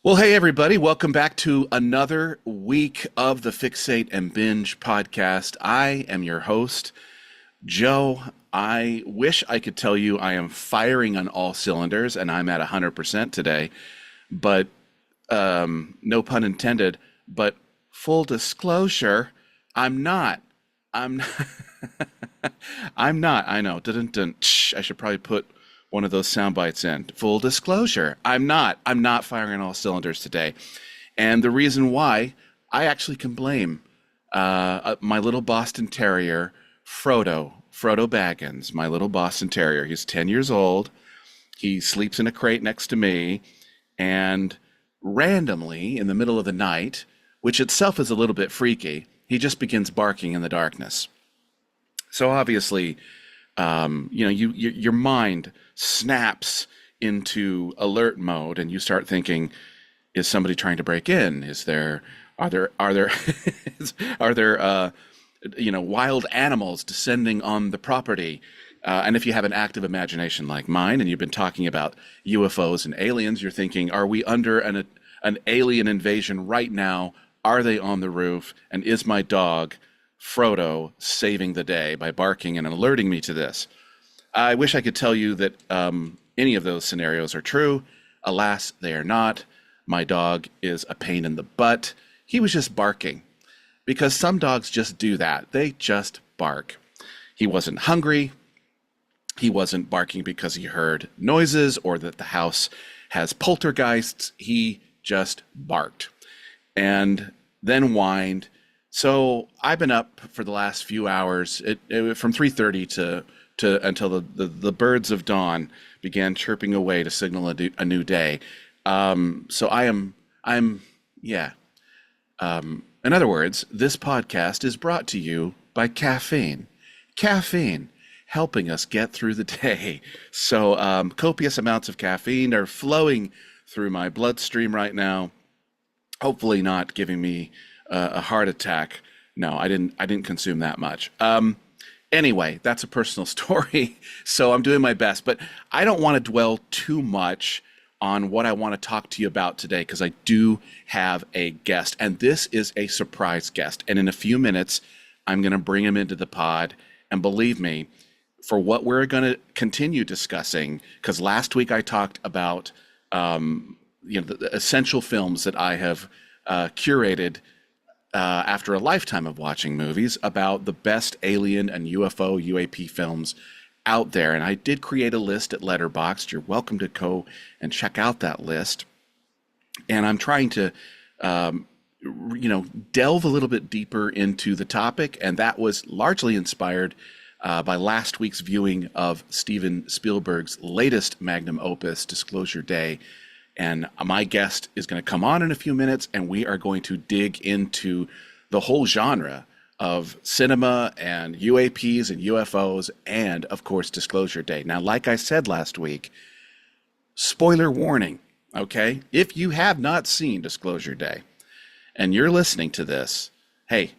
Well, hey, everybody. Welcome back to another week of the Fixate and Binge podcast. I am your host, Joe. I wish I could tell you I am firing on all cylinders and I'm at 100% today, but no pun intended. But full disclosure, I'm not. I'm not. I'm not. I know. Dun, dun, dun. I should probably put one of those sound bites in. Full disclosure, I'm not. I'm not firing on all cylinders today. And the reason why, I actually can blame my little Boston Terrier, Frodo Baggins, my little Boston Terrier. He's 10 years old. He sleeps in a crate next to me. And randomly, in the middle of the night, which itself is a little bit freaky, he just begins barking in the darkness. So obviously, your mind snaps into alert mode, and you start thinking, "Is somebody trying to break in? Are there wild animals descending on the property?" And if you have an active imagination like mine, and you've been talking about UFOs and aliens, you're thinking, "Are we under an alien invasion right now? Are they on the roof? And is my dog Frodo saving the day by barking and alerting me to this?" I wish I could tell you that any of those scenarios are true. Alas, they are not. My dog is a pain in the butt. He was just barking because some dogs just do that. They just bark. He wasn't hungry. He wasn't barking because he heard noises or that the house has poltergeists. He just barked and then whined. So I've been up for the last few hours, from 3:30 to until the birds of dawn began chirping away to signal a new day. So yeah. In other words, this podcast is brought to you by caffeine. Caffeine helping us get through the day. So copious amounts of caffeine are flowing through my bloodstream right now. Hopefully not giving me a heart attack. No, I didn't consume that much. Anyway, that's a personal story, so I'm doing my best. But I don't want to dwell too much on what I want to talk to you about today because I do have a guest, and this is a surprise guest. And in a few minutes, I'm going to bring him into the pod. And believe me, for what we're going to continue discussing, because last week I talked about the essential films that I have curated after a lifetime of watching movies about the best alien and UFO UAP films out there. And I did create a list at Letterboxd. You're welcome to go and check out that list. And I'm trying to, delve a little bit deeper into the topic. And that was largely inspired by last week's viewing of Steven Spielberg's latest magnum opus, Disclosure Day. And my guest is going to come on in a few minutes, and we are going to dig into the whole genre of cinema and UAPs and UFOs and, of course, Disclosure Day. Now, like I said last week, spoiler warning, okay? If you have not seen Disclosure Day and you're listening to this, hey,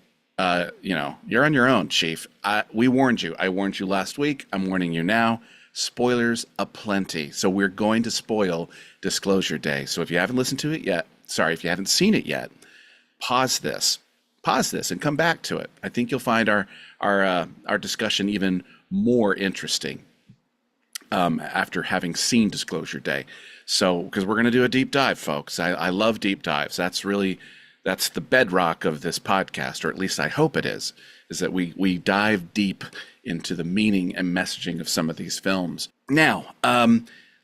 you're on your own, Chief. We warned you. I warned you last week. I'm warning you now. Spoilers aplenty. So we're going to spoil Disclosure Day. So if you haven't listened to it yet, if you haven't seen it yet, pause this and come back to it. I think you'll find our discussion even more interesting after having seen Disclosure Day. So, because we're going to do a deep dive, folks. I love deep dives. That's the bedrock of this podcast, or at least I hope it is that we dive deep into the meaning and messaging of some of these films. Now,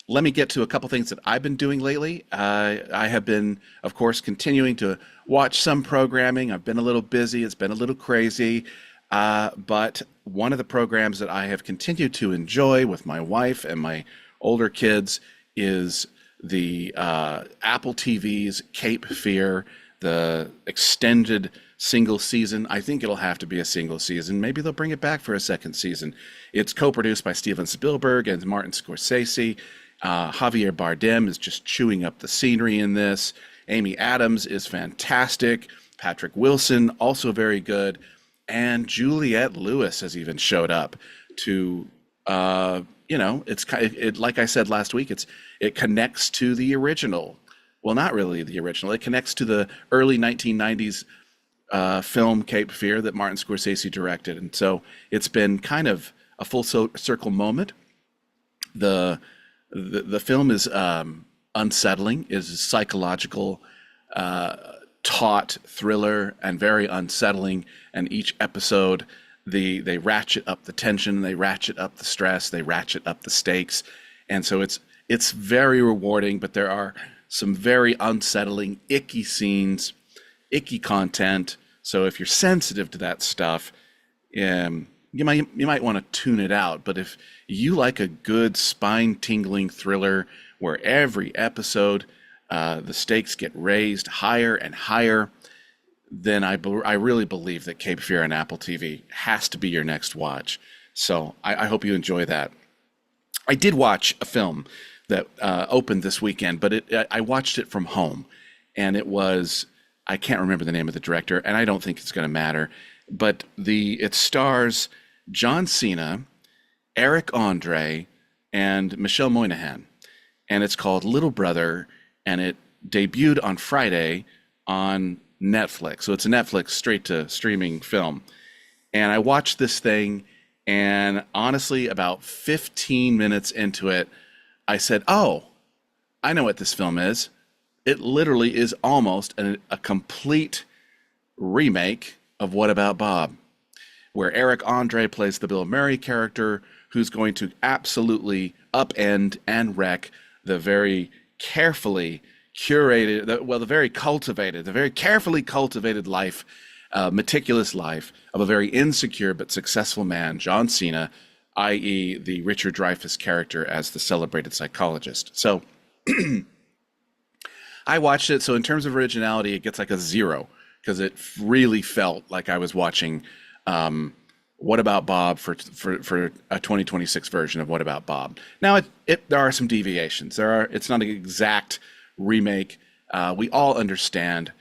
let me get to a couple things that I've been doing lately. I have been, of course, continuing to watch some programming. I've been a little busy. It's been a little crazy. But one of the programs that I have continued to enjoy with my wife and my older kids is the Apple TV's Cape Fear, the extended single season. I think it'll have to be a single season. Maybe they'll bring it back for a second season. It's co-produced by Steven Spielberg and Martin Scorsese. Javier Bardem is just chewing up the scenery in this. Amy Adams is fantastic. Patrick Wilson, also very good. And Juliette Lewis has even showed up to, it's like I said last week, it connects to the original. well, not really the original. It connects to the early 1990s film Cape Fear that Martin Scorsese directed. And so it's been kind of a full circle moment. The film is unsettling, is a psychological taut thriller and very unsettling. And each episode, they ratchet up the tension, they ratchet up the stress, they ratchet up the stakes. And so it's very rewarding, but there are some very unsettling, icky scenes, icky content. So if you're sensitive to that stuff, you might want to tune it out. But if you like a good spine-tingling thriller where every episode the stakes get raised higher and higher, then I really believe that Cape Fear on Apple TV has to be your next watch. So I hope you enjoy that. I did watch a film that opened this weekend, but I watched it from home, and I can't remember the name of the director, and I don't think it's going to matter, but it stars John Cena, Eric Andre, and Michelle Moynihan, and it's called Little Brother, and it debuted on Friday on Netflix. So it's a Netflix straight to streaming film. And I watched this thing, and honestly, about 15 minutes into it, I said, oh, I know what this film is. It literally is almost a complete remake of What About Bob, where Eric Andre plays the Bill Murray character who's going to absolutely upend and wreck the very carefully curated, the very cultivated, the very carefully cultivated life, meticulous life of a very insecure but successful man, John Cena, i.e. the Richard Dreyfuss character as the celebrated psychologist. So I watched it. So in terms of originality, it gets like a 0 because it really felt like I was watching What About Bob for a 2026 version of What About Bob. Now there are some deviations. It's not an exact remake. We all understand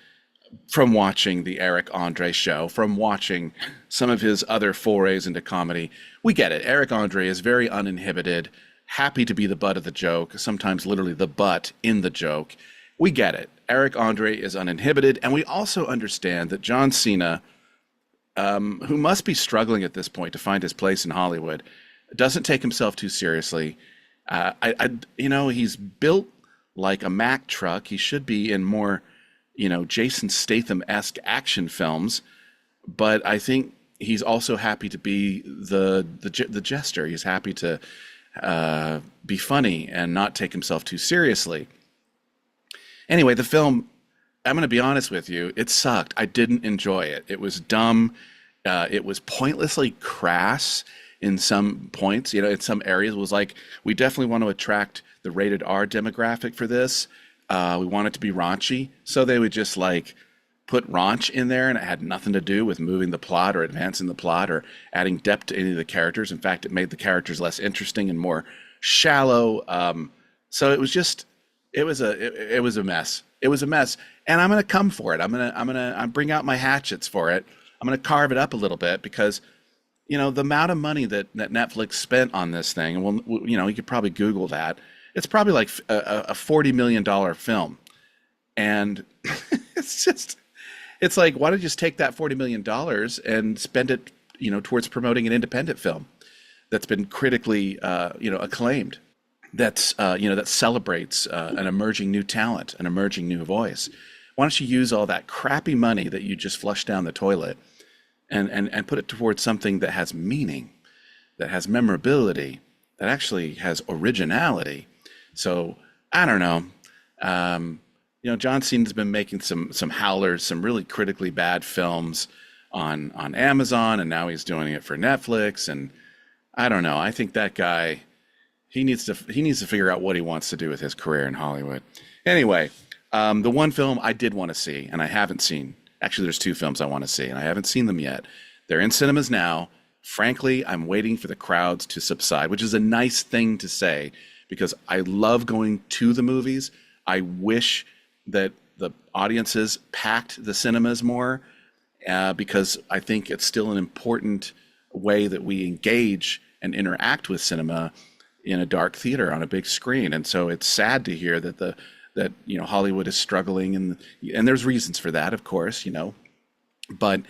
from watching the Eric Andre show, from watching some of his other forays into comedy. We get it. Eric Andre is very uninhibited, happy to be the butt of the joke, sometimes literally the butt in the joke. We get it. Eric Andre is uninhibited, and we also understand that John Cena, who must be struggling at this point to find his place in Hollywood, doesn't take himself too seriously. He's built like a Mack truck. He should be in more, Jason Statham-esque action films, but I think he's also happy to be the jester. He's happy to be funny and not take himself too seriously. Anyway, the film, I'm going to be honest with you, it sucked. I didn't enjoy it. It was dumb. It was pointlessly crass in some points. In some areas it was like, we definitely want to attract the rated R demographic for this. We want it to be raunchy. So they would just put raunch in there, and it had nothing to do with moving the plot or advancing the plot or adding depth to any of the characters. In fact, it made the characters less interesting and more shallow. So it was just, it was a mess. It was a mess, and I'm going to come for it. I'm going to bring out my hatchets for it. I'm going to carve it up a little bit because, the amount of money that Netflix spent on this thing, and you could probably Google that. It's probably like a $40 million film, and it's like, why don't you just take that $40 million and spend it, towards promoting an independent film that's been critically, acclaimed. That celebrates an emerging new talent, an emerging new voice. Why don't you use all that crappy money that you just flushed down the toilet and put it towards something that has meaning, that has memorability, that actually has originality? So I don't know. John Cena's been making some howlers, some really critically bad films on Amazon, and now he's doing it for Netflix. And I don't know. I think that guy, he needs to figure out what he wants to do with his career in Hollywood. Anyway, the one film I did want to see, and I haven't seen. Actually, there's 2 films I want to see, and I haven't seen them yet. They're in cinemas now. Frankly, I'm waiting for the crowds to subside, which is a nice thing to say because I love going to the movies. I wish that the audiences packed the cinemas more because I think it's still an important way that we engage and interact with cinema in a dark theater on a big screen. And so it's sad to hear that the that Hollywood is struggling, and there's reasons for that, of course, but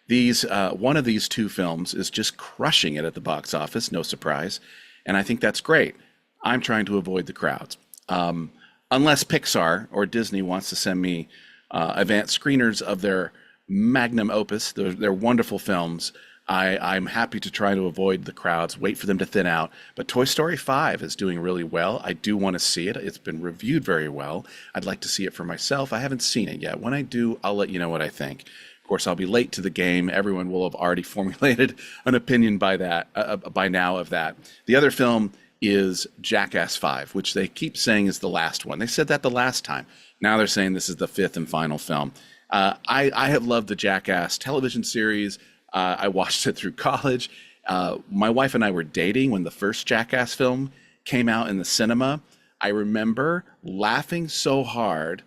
these one of these two films is just crushing it at the box office, no surprise, and I think that's great. I'm trying to avoid the crowds, unless Pixar or Disney wants to send me advanced screeners of their magnum opus, their wonderful films. I'm happy to try to avoid the crowds, wait for them to thin out. But Toy Story 5 is doing really well. I do want to see it. It's been reviewed very well. I'd like to see it for myself. I haven't seen it yet. When I do, I'll let you know what I think. Of course, I'll be late to the game. Everyone will have already formulated an opinion by now of that. The other film is Jackass 5, which they keep saying is the last one. They said that the last time. Now they're saying this is the fifth and final film. I have loved the Jackass television series. I watched it through college. My wife and I were dating when the first Jackass film came out in the cinema. I remember laughing so hard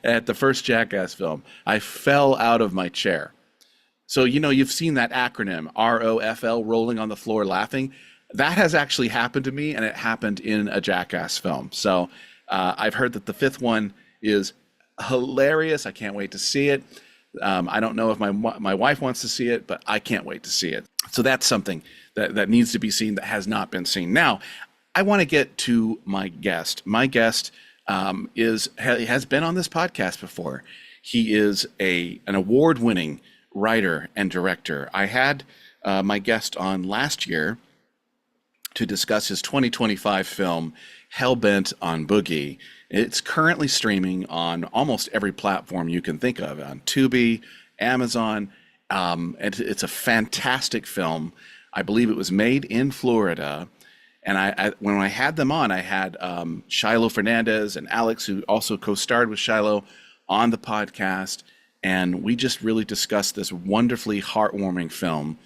at the first Jackass film, I fell out of my chair. So, you've seen that acronym, ROFL, rolling on the floor laughing. That has actually happened to me, and it happened in a Jackass film. So I've heard that the fifth one is hilarious. I can't wait to see it. I don't know if my wife wants to see it, but I can't wait to see it. So that's something that needs to be seen that has not been seen. Now, I want to get to my guest. My guest has been on this podcast before. He is an award-winning writer and director. I had my guest on last year to discuss his 2025 film, HELLBENT on Boogie. It's currently streaming on almost every platform you can think of, on Tubi, Amazon. And it's a fantastic film. I believe it was made in Florida. And when I had them on, I had Shiloh Fernandez and Alex, who also co-starred with Shiloh, on the podcast. And we just really discussed this wonderfully heartwarming film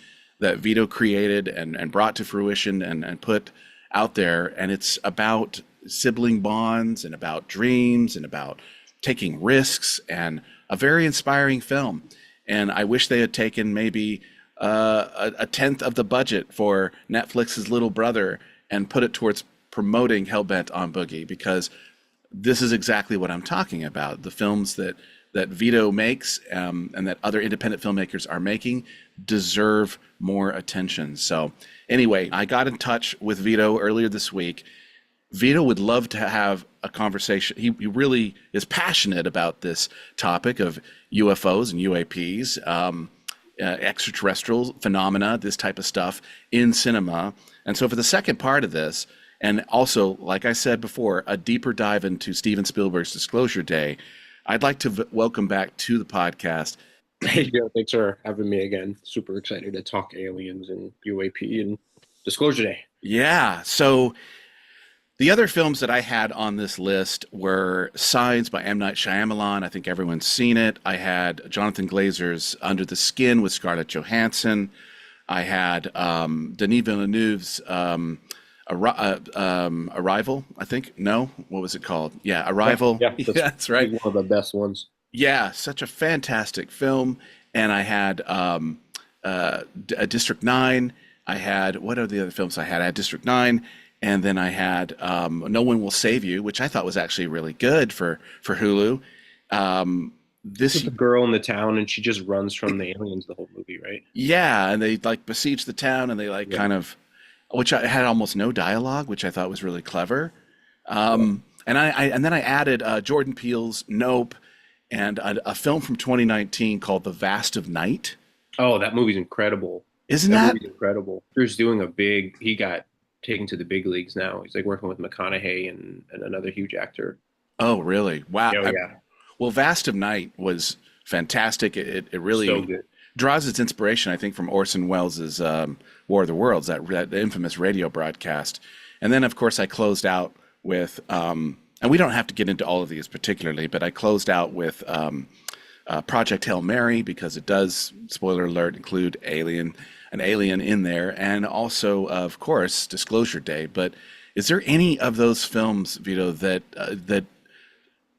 that Vito created and brought to fruition and put out there. And it's about sibling bonds and about dreams and about taking risks, and a very inspiring film. And I wish they had taken maybe a tenth of the budget for Netflix's Little Brother and put it towards promoting Hellbent on Boogie, because this is exactly what I'm talking about. The films that Vito makes and that other independent filmmakers are making deserve more attention. So anyway, I got in touch with Vito earlier this week. Vito would love to have a conversation. He really is passionate about this topic of UFOs and UAPs, extraterrestrial phenomena, this type of stuff in cinema. And so for the second part of this, and also, like I said before, a deeper dive into Steven Spielberg's Disclosure Day, I'd like to welcome back to the podcast. Hey, Joe, thanks for having me again. Super excited to talk aliens and UAP and Disclosure Day. Yeah. So the other films that I had on this list were Signs by M. Night Shyamalan. I think everyone's seen it. I had Jonathan Glazer's Under the Skin with Scarlett Johansson. I had Denis Villeneuve's Arrival, I think. No, what was it called? Yeah, Arrival. Yeah, that's right. One of the best ones. Yeah, such a fantastic film. And I had District 9. I had, what are the other films I had? I had District 9. And then I had No One Will Save You, which I thought was actually really good for Hulu. This is the girl in the town, and she just runs from the aliens the whole movie, right? Yeah, and they like besiege the town, and they kind of, which I had almost no dialogue, which I thought was really clever. And then I added Jordan Peele's Nope, and a film from 2019 called The Vast of Night. Oh, that movie's incredible! Isn't that movie's incredible? Drew's doing he got taken to the big leagues now. He's like working with McConaughey and another huge actor. Oh, really? Wow. Oh, yeah. Well, Vast of Night was fantastic. It really so good. Draws its inspiration, I think, from Orson Welles' War of the Worlds, that infamous radio broadcast. And then, of course, I closed out with, and we don't have to get into all of these particularly, but I closed out with Project Hail Mary, because it does, spoiler alert, include an alien in there, and also, of course, Disclosure Day. But is there any of those films, Vito, that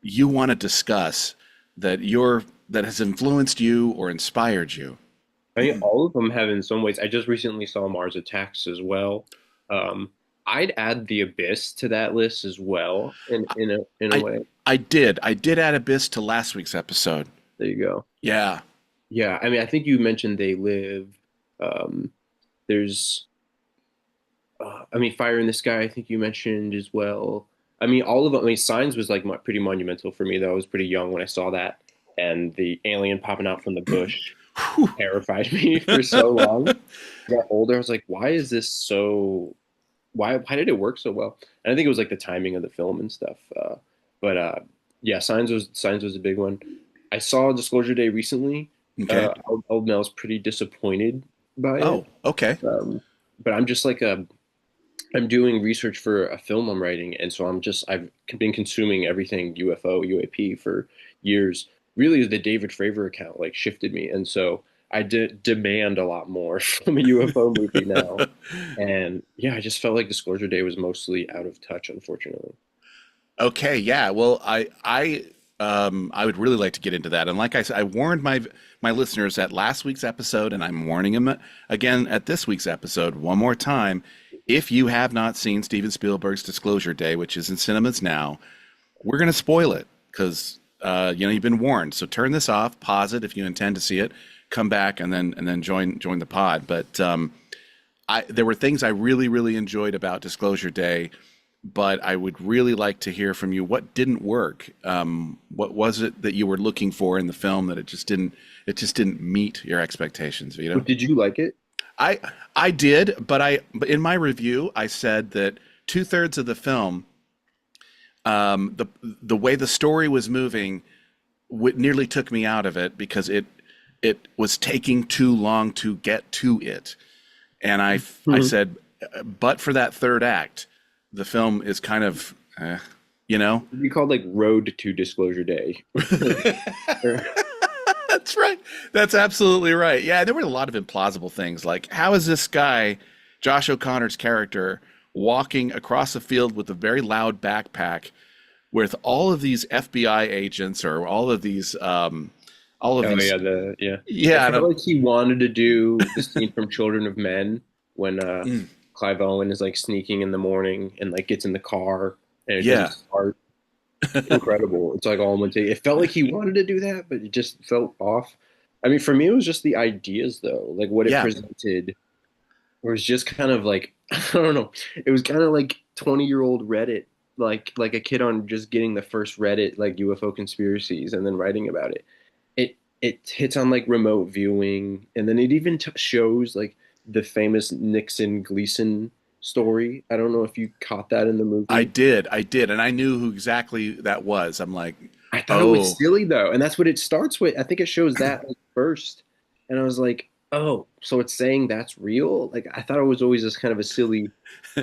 you want to discuss that has influenced you or inspired you? I think all of them have in some ways. I just recently saw Mars Attacks as well. I'd add The Abyss to that list as well, in a I way. I did add Abyss to last week's episode. There you go. Yeah. Yeah, I mean, I think you mentioned They Live. Um, there's, I mean, Fire in the Sky. I think you mentioned as well. I mean, all of them. I mean, Signs was like pretty monumental for me, though. I was pretty young when I saw that, and the alien popping out from the bush Whew. terrified me for so long. I got older, I was like, why is this so? Why did it work so well? And I think it was like the timing of the film and stuff. But yeah, Signs was a big one. I saw Disclosure Day recently. Okay. I'll admit I was pretty disappointed by it. Oh, okay. Um, but I'm just like I'm doing research for a film I'm writing, and so I've been consuming everything UFO UAP for years. Really, the David Fravor account like shifted me, and so I demand a lot more from a UFO movie now. And yeah, I just felt like Disclosure Day was mostly out of touch, unfortunately. Okay, yeah. Well, I would really like to get into that. And like I said, I warned my listeners at last week's episode, and I'm warning them again at this week's episode one more time. If you have not seen Steven Spielberg's Disclosure Day, which is in cinemas now, we're going to spoil it because you've been warned. So turn this off, pause it if you intend to see it, come back, and then join the pod. But there were things I really really enjoyed about Disclosure Day, but I would really like to hear from you. What didn't work? What was it that you were looking for in the film that it just didn't meet your expectations, Vito? But did you like it? I I did, but in my review I said that two-thirds of the film, the way the story was moving, nearly took me out of it because it was taking too long to get to it, and I Mhm. said, but for that third act, the film is kind of, you know. It'd be called like Road to Disclosure Day. Or- That's right. That's absolutely right. Yeah, there were a lot of implausible things. Like, how is this guy, Josh O'Connor's character, walking across a field with a very loud backpack with all of these FBI agents or all of Oh these? yeah, yeah. It Yeah, felt like he wanted to do the scene from Children of Men when mm, Clive Owen is like sneaking in the morning and like gets in the car and it doesn't yeah, start. Incredible. It's like all in one take. It felt like he wanted to do that, but it just felt off. I mean, for me, it was just the ideas though, like what it yeah. presented was just kind of like I don't know. It was kind of like 20-year-old Reddit, like a kid on just getting the first Reddit like UFO conspiracies and then writing about it. It hits on like remote viewing, and then it even shows like the famous Nixon Gleason story. I don't know if you caught that in the movie. I did, and I knew who exactly that was. I'm like, I thought it was oh, silly though, and that's what it starts with. I think it shows that like, first, and I was like, "Oh, so it's saying that's real?" Like I thought it was always just kind of a silly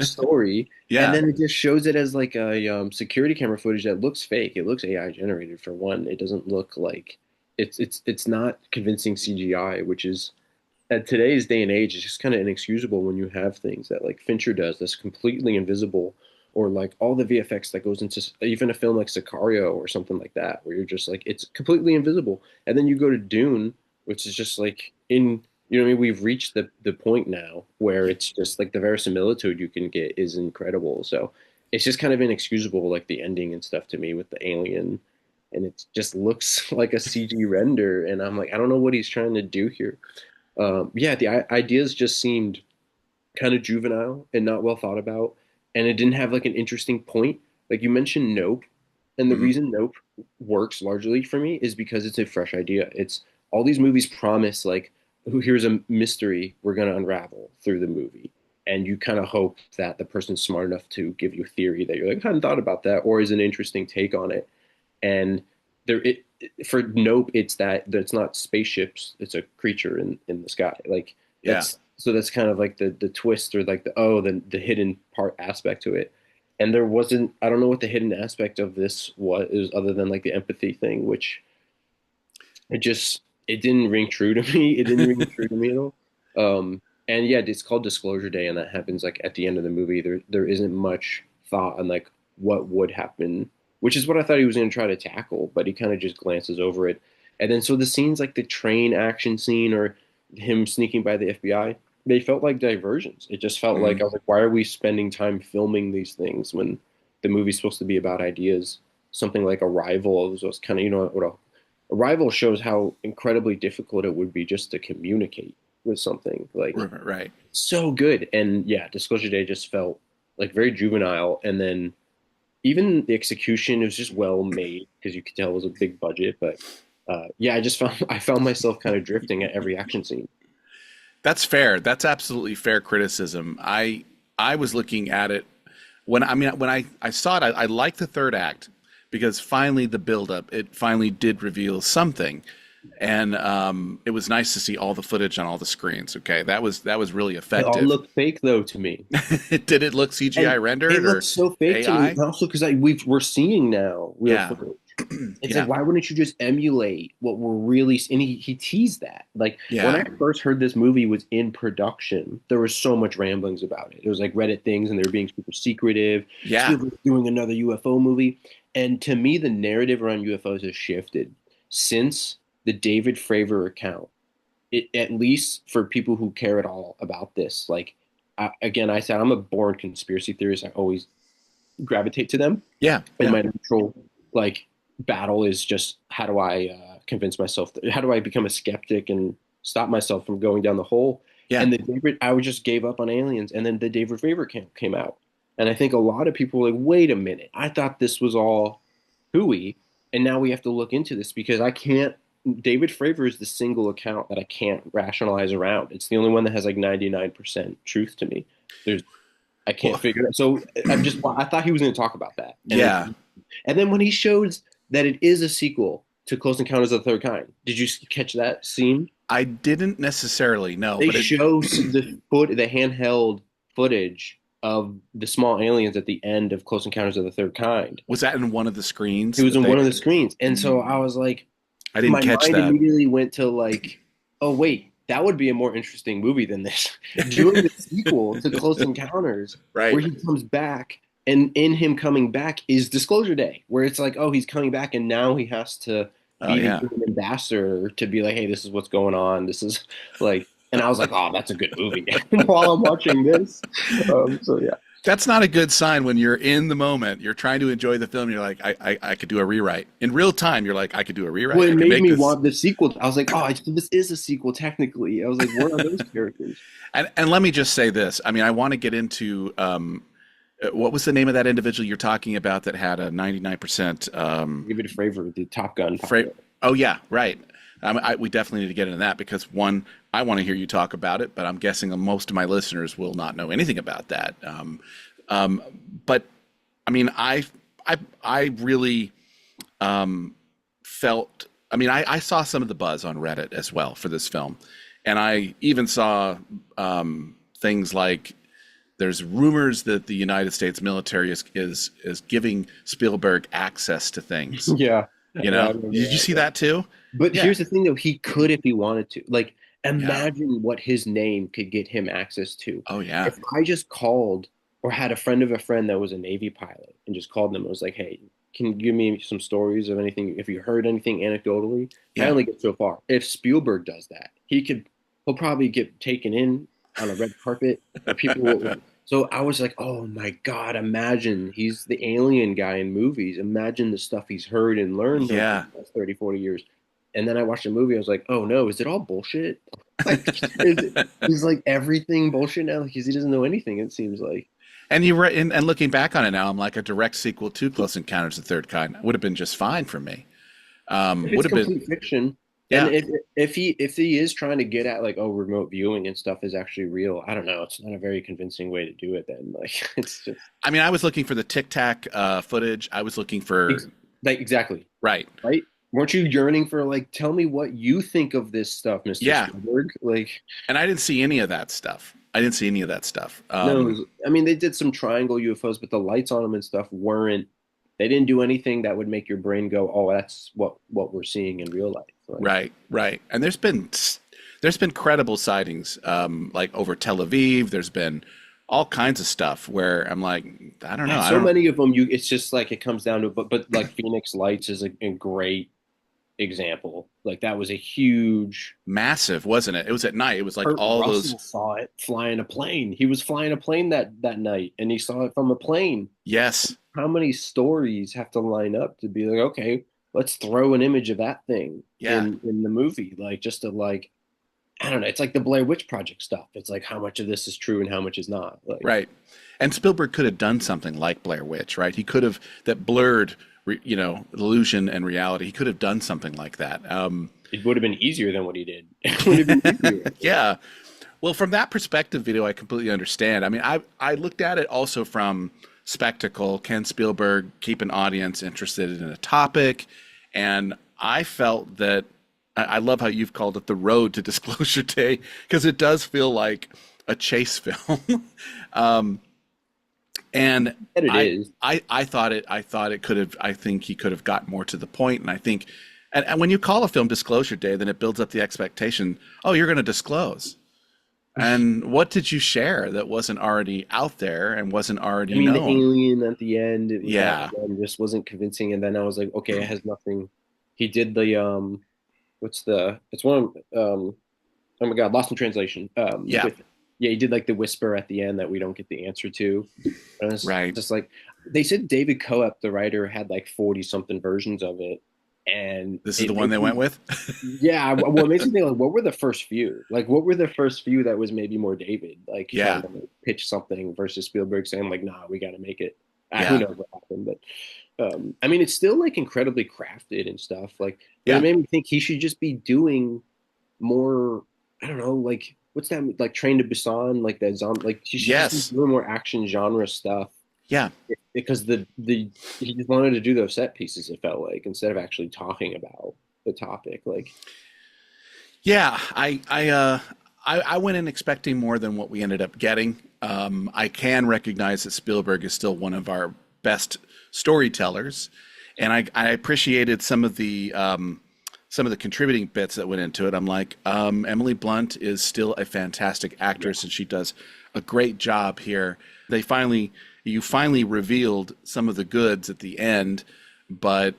story, and yeah, then it just shows it as like a security camera footage that looks fake. It looks AI generated for one. It doesn't look like it's not convincing CGI, which is at today's day and age, it's just kind of inexcusable when you have things that like Fincher does that's completely invisible, or like all the VFX that goes into even a film like Sicario or something like that, where you're just like it's completely invisible, and then you go to Dune, which is just like you know what I mean. We've reached the point now where it's just like the verisimilitude you can get is incredible. So it's just kind of inexcusable, like the ending and stuff to me with the alien. And it just looks like a CG render, and I'm like, I don't know what he's trying to do here. Yeah, the ideas just seemed kind of juvenile and not well thought about, and it didn't have like an interesting point. Like you mentioned, Nope, and the mhm, reason Nope works largely for me is because it's a fresh idea. It's all these movies promise like, "Oh, here's a mystery we're gonna unravel through the movie," and you kind of hope that the person's smart enough to give you a theory that you're like, I hadn't thought about that, or is an interesting take on it. And there for Nope, it's that it's not spaceships, it's a creature in the sky. Like yeah. that's kind of like the twist, or like the hidden part aspect to it. And there wasn't, I don't know what the hidden aspect of this was other than like the empathy thing, which it didn't ring true to me. It didn't ring true to me at all. And yeah, it's called Disclosure Day, and that happens like at the end of the movie. There isn't much thought on like what would happen, which is what I thought he was going to try to tackle, but he kind of just glances over it. And then so the scenes like the train action scene or him sneaking by the FBI, they felt like diversions. It just felt like I Mhm. was like, why are we spending time filming these things when the movie's supposed to be about ideas? Something like Arrival was kind of, what Arrival shows how incredibly difficult it would be just to communicate with something. Like Right. so good. And yeah, Disclosure Day just felt like very juvenile. And then even the execution, it was just well made because you could tell it was a big budget. But yeah, I found myself kind of drifting at every action scene. That's fair. That's absolutely fair criticism. I was looking at it when I saw it, I liked the third act because finally the buildup, it finally did reveal something. And it was nice to see all the footage on all the screens. Okay, that was really It all effective. looked fake though to me. Did it look CGI And it rendered looks or so fake to me, AI? and also because we're seeing now real Yeah, footage. It's like, yeah, why wouldn't you just emulate what we're really? And he teased that. Like when yeah, I first heard this movie was in production, there was so much ramblings about it. It was like Reddit things, and they were being super secretive. yeah. Spielberg doing another UFO movie, and to me, the narrative around UFOs has shifted since the David Fravor account. At least for people who care at all about this, like again, I said I'm a born conspiracy theorist. I always gravitate to them. Yeah, And yeah. my natural like battle is just how do I convince myself how do I become a skeptic and stop myself from going down the hole. Yeah. And I would just gave up on aliens, and then the David Fravor came out, and I think a lot of people were like, wait a minute, I thought this was all hooey, and now we have to look into this because I can't. David Fravor is the single account that I can't rationalize around. It's the only one that has like 99% truth to me. There's I can't Well, figure it out. So I thought he was going to talk about that. yeah. And then when he shows that it is a sequel to Close Encounters of the Third Kind, did you catch that scene? I didn't necessarily know, They but it show the handheld footage of the small aliens at the end of Close Encounters of the Third Kind. was that in one of the It screens was that in they. one of the screens. And so I was like, I didn't my catch mind that. immediately went to like, oh wait, that would be a more interesting movie than this. Doing the sequel to Close Encounters, where Right. he comes back, and in him coming back is Disclosure Day, where it's like, oh, he's coming back, and now he has to Oh be the yeah. human ambassador to be like, hey, this is what's going on. This is like, and I was like, oh, that's a good movie while I'm watching this. So yeah. That's not a good sign when you're in the moment. You're trying to enjoy the film. You're like, I could do a rewrite. In real time, you're like, I could do a rewrite. Well, I it could made make me this. want the sequel. I was like, oh, this is a sequel technically. I was like, where are those characters? And let me just say this. I mean, I want to get into what was the name of that individual you're talking about that had a 99% Give it a flavor, the Top Gun freight? pilot. Oh yeah, right. We definitely need to get into that because one, I want to hear you talk about it, but I'm guessing most of my listeners will not know anything about that. Um, but I mean, I really felt. I mean, I saw some of the buzz on Reddit as well for this film, and I even saw things like there's rumors that the United States military is giving Spielberg access to things. Yeah. You Yeah, I know, remember did you that, see yeah. that too? But Yeah, here's the thing, though, he could if he wanted to. Like, yeah. imagine what his name could get him access to. Oh yeah, If I just called or had a friend of a friend that was a Navy pilot and just called them and was like, hey, can you give me some stories of anything? If you heard anything anecdotally, I yeah. only get so far. If Spielberg does that, he'll probably get taken in on a red carpet. People will. So I was like, oh my God, imagine he's the alien guy in movies. Imagine the stuff he's heard and learned over Yeah. the last 30, 40 years. And then I watched the movie. I was like, oh no, is it all bullshit? Like, he's like everything bullshit now because he doesn't know anything, it seems like. And and looking back on it now, I'm like a direct sequel to Close Encounters of the Third Kind would have been just fine for me. If Would it's have been, complete fiction, and yeah. if he is trying to get at like, oh, remote viewing and stuff is actually real, I don't know. It's not a very convincing way to do it then. Like it's just I mean, I was looking for the Tic Tac footage. I was looking for like exactly. right. Right? Weren't you yearning for like, tell me what you think of this stuff, Mr. Yeah, Spielberg? Like, and I didn't see any of that stuff. I didn't see any of that stuff. no, I mean they did some triangle UFOs, but the lights on them and stuff weren't. They didn't do anything that would make your brain go, "Oh, that's what we're seeing in real life." Like, Right, right. And there's been credible sightings, like over Tel Aviv. There's been all kinds of stuff where I'm like, I don't know. and I so don't. many of them, it's just like it comes down to, but like Phoenix Lights is a great example. Like that was a huge. Massive, wasn't it? It was at night. It was like Kurt all those. Russell saw it flying a plane. He was flying a plane that night, and he saw it from a plane. Yes. How many stories have to line up to be like, okay, let's throw an image of that thing Yeah. in the movie, like just to like, I don't know. It's like the Blair Witch Project stuff. It's like how much of this is true and how much is not. Like, Right. And Spielberg could have done something like Blair Witch, right? He could have that blurred, illusion and reality. He could have done something like that. it would have been easier than what he did. It would have been easier. Yeah. Well, from that perspective, Vito, I completely understand. I mean, I looked at it also from spectacle. Can Spielberg keep an audience interested in a topic? And I felt that I love how you've called it the road to Disclosure Day because it does feel like a chase film. um, and And it I, is. I thought it could have. I think he could have got more to the point. And I think, and when you call a film Disclosure Day, then it builds up the expectation. Oh, you're going to disclose. And what did you share that wasn't already out there and wasn't already I mean, the known? alien at the end, it was Yeah. just wasn't convincing. And then I was like, okay, it has nothing. He did the what's the? It's one. Oh my God, Lost in Translation. Yeah. Yeah, he did like the whisper at the end that we don't get the answer to. And it's Right. just like they said David Coep, the writer, had like 40 something versions of it. And This is it the one makes they me, went with. yeah, well, it makes me think like what were the first few? Like what were the first few that was maybe more David, like trying Yeah. to like, pitch something versus Spielberg saying like, nah, we gotta make it. Who Yeah. knows what happened, but I mean it's still like incredibly crafted and stuff. Like, but it Yeah. made me think he should just be doing more. I don't know, like what's that like Train to Busan, like that zombie, like she should just Yes. be doing more action genre stuff Yeah. because the he just wanted to do those set pieces. It felt like instead of actually talking about the topic, like Yeah. I went in expecting more than what we ended up getting. I can recognize that Spielberg is still one of our best storytellers, and I appreciated some of the contributing bits that went into it. I'm like, Emily Blunt is still a fantastic actress, and she does a great job here. You finally revealed some of the goods at the end, but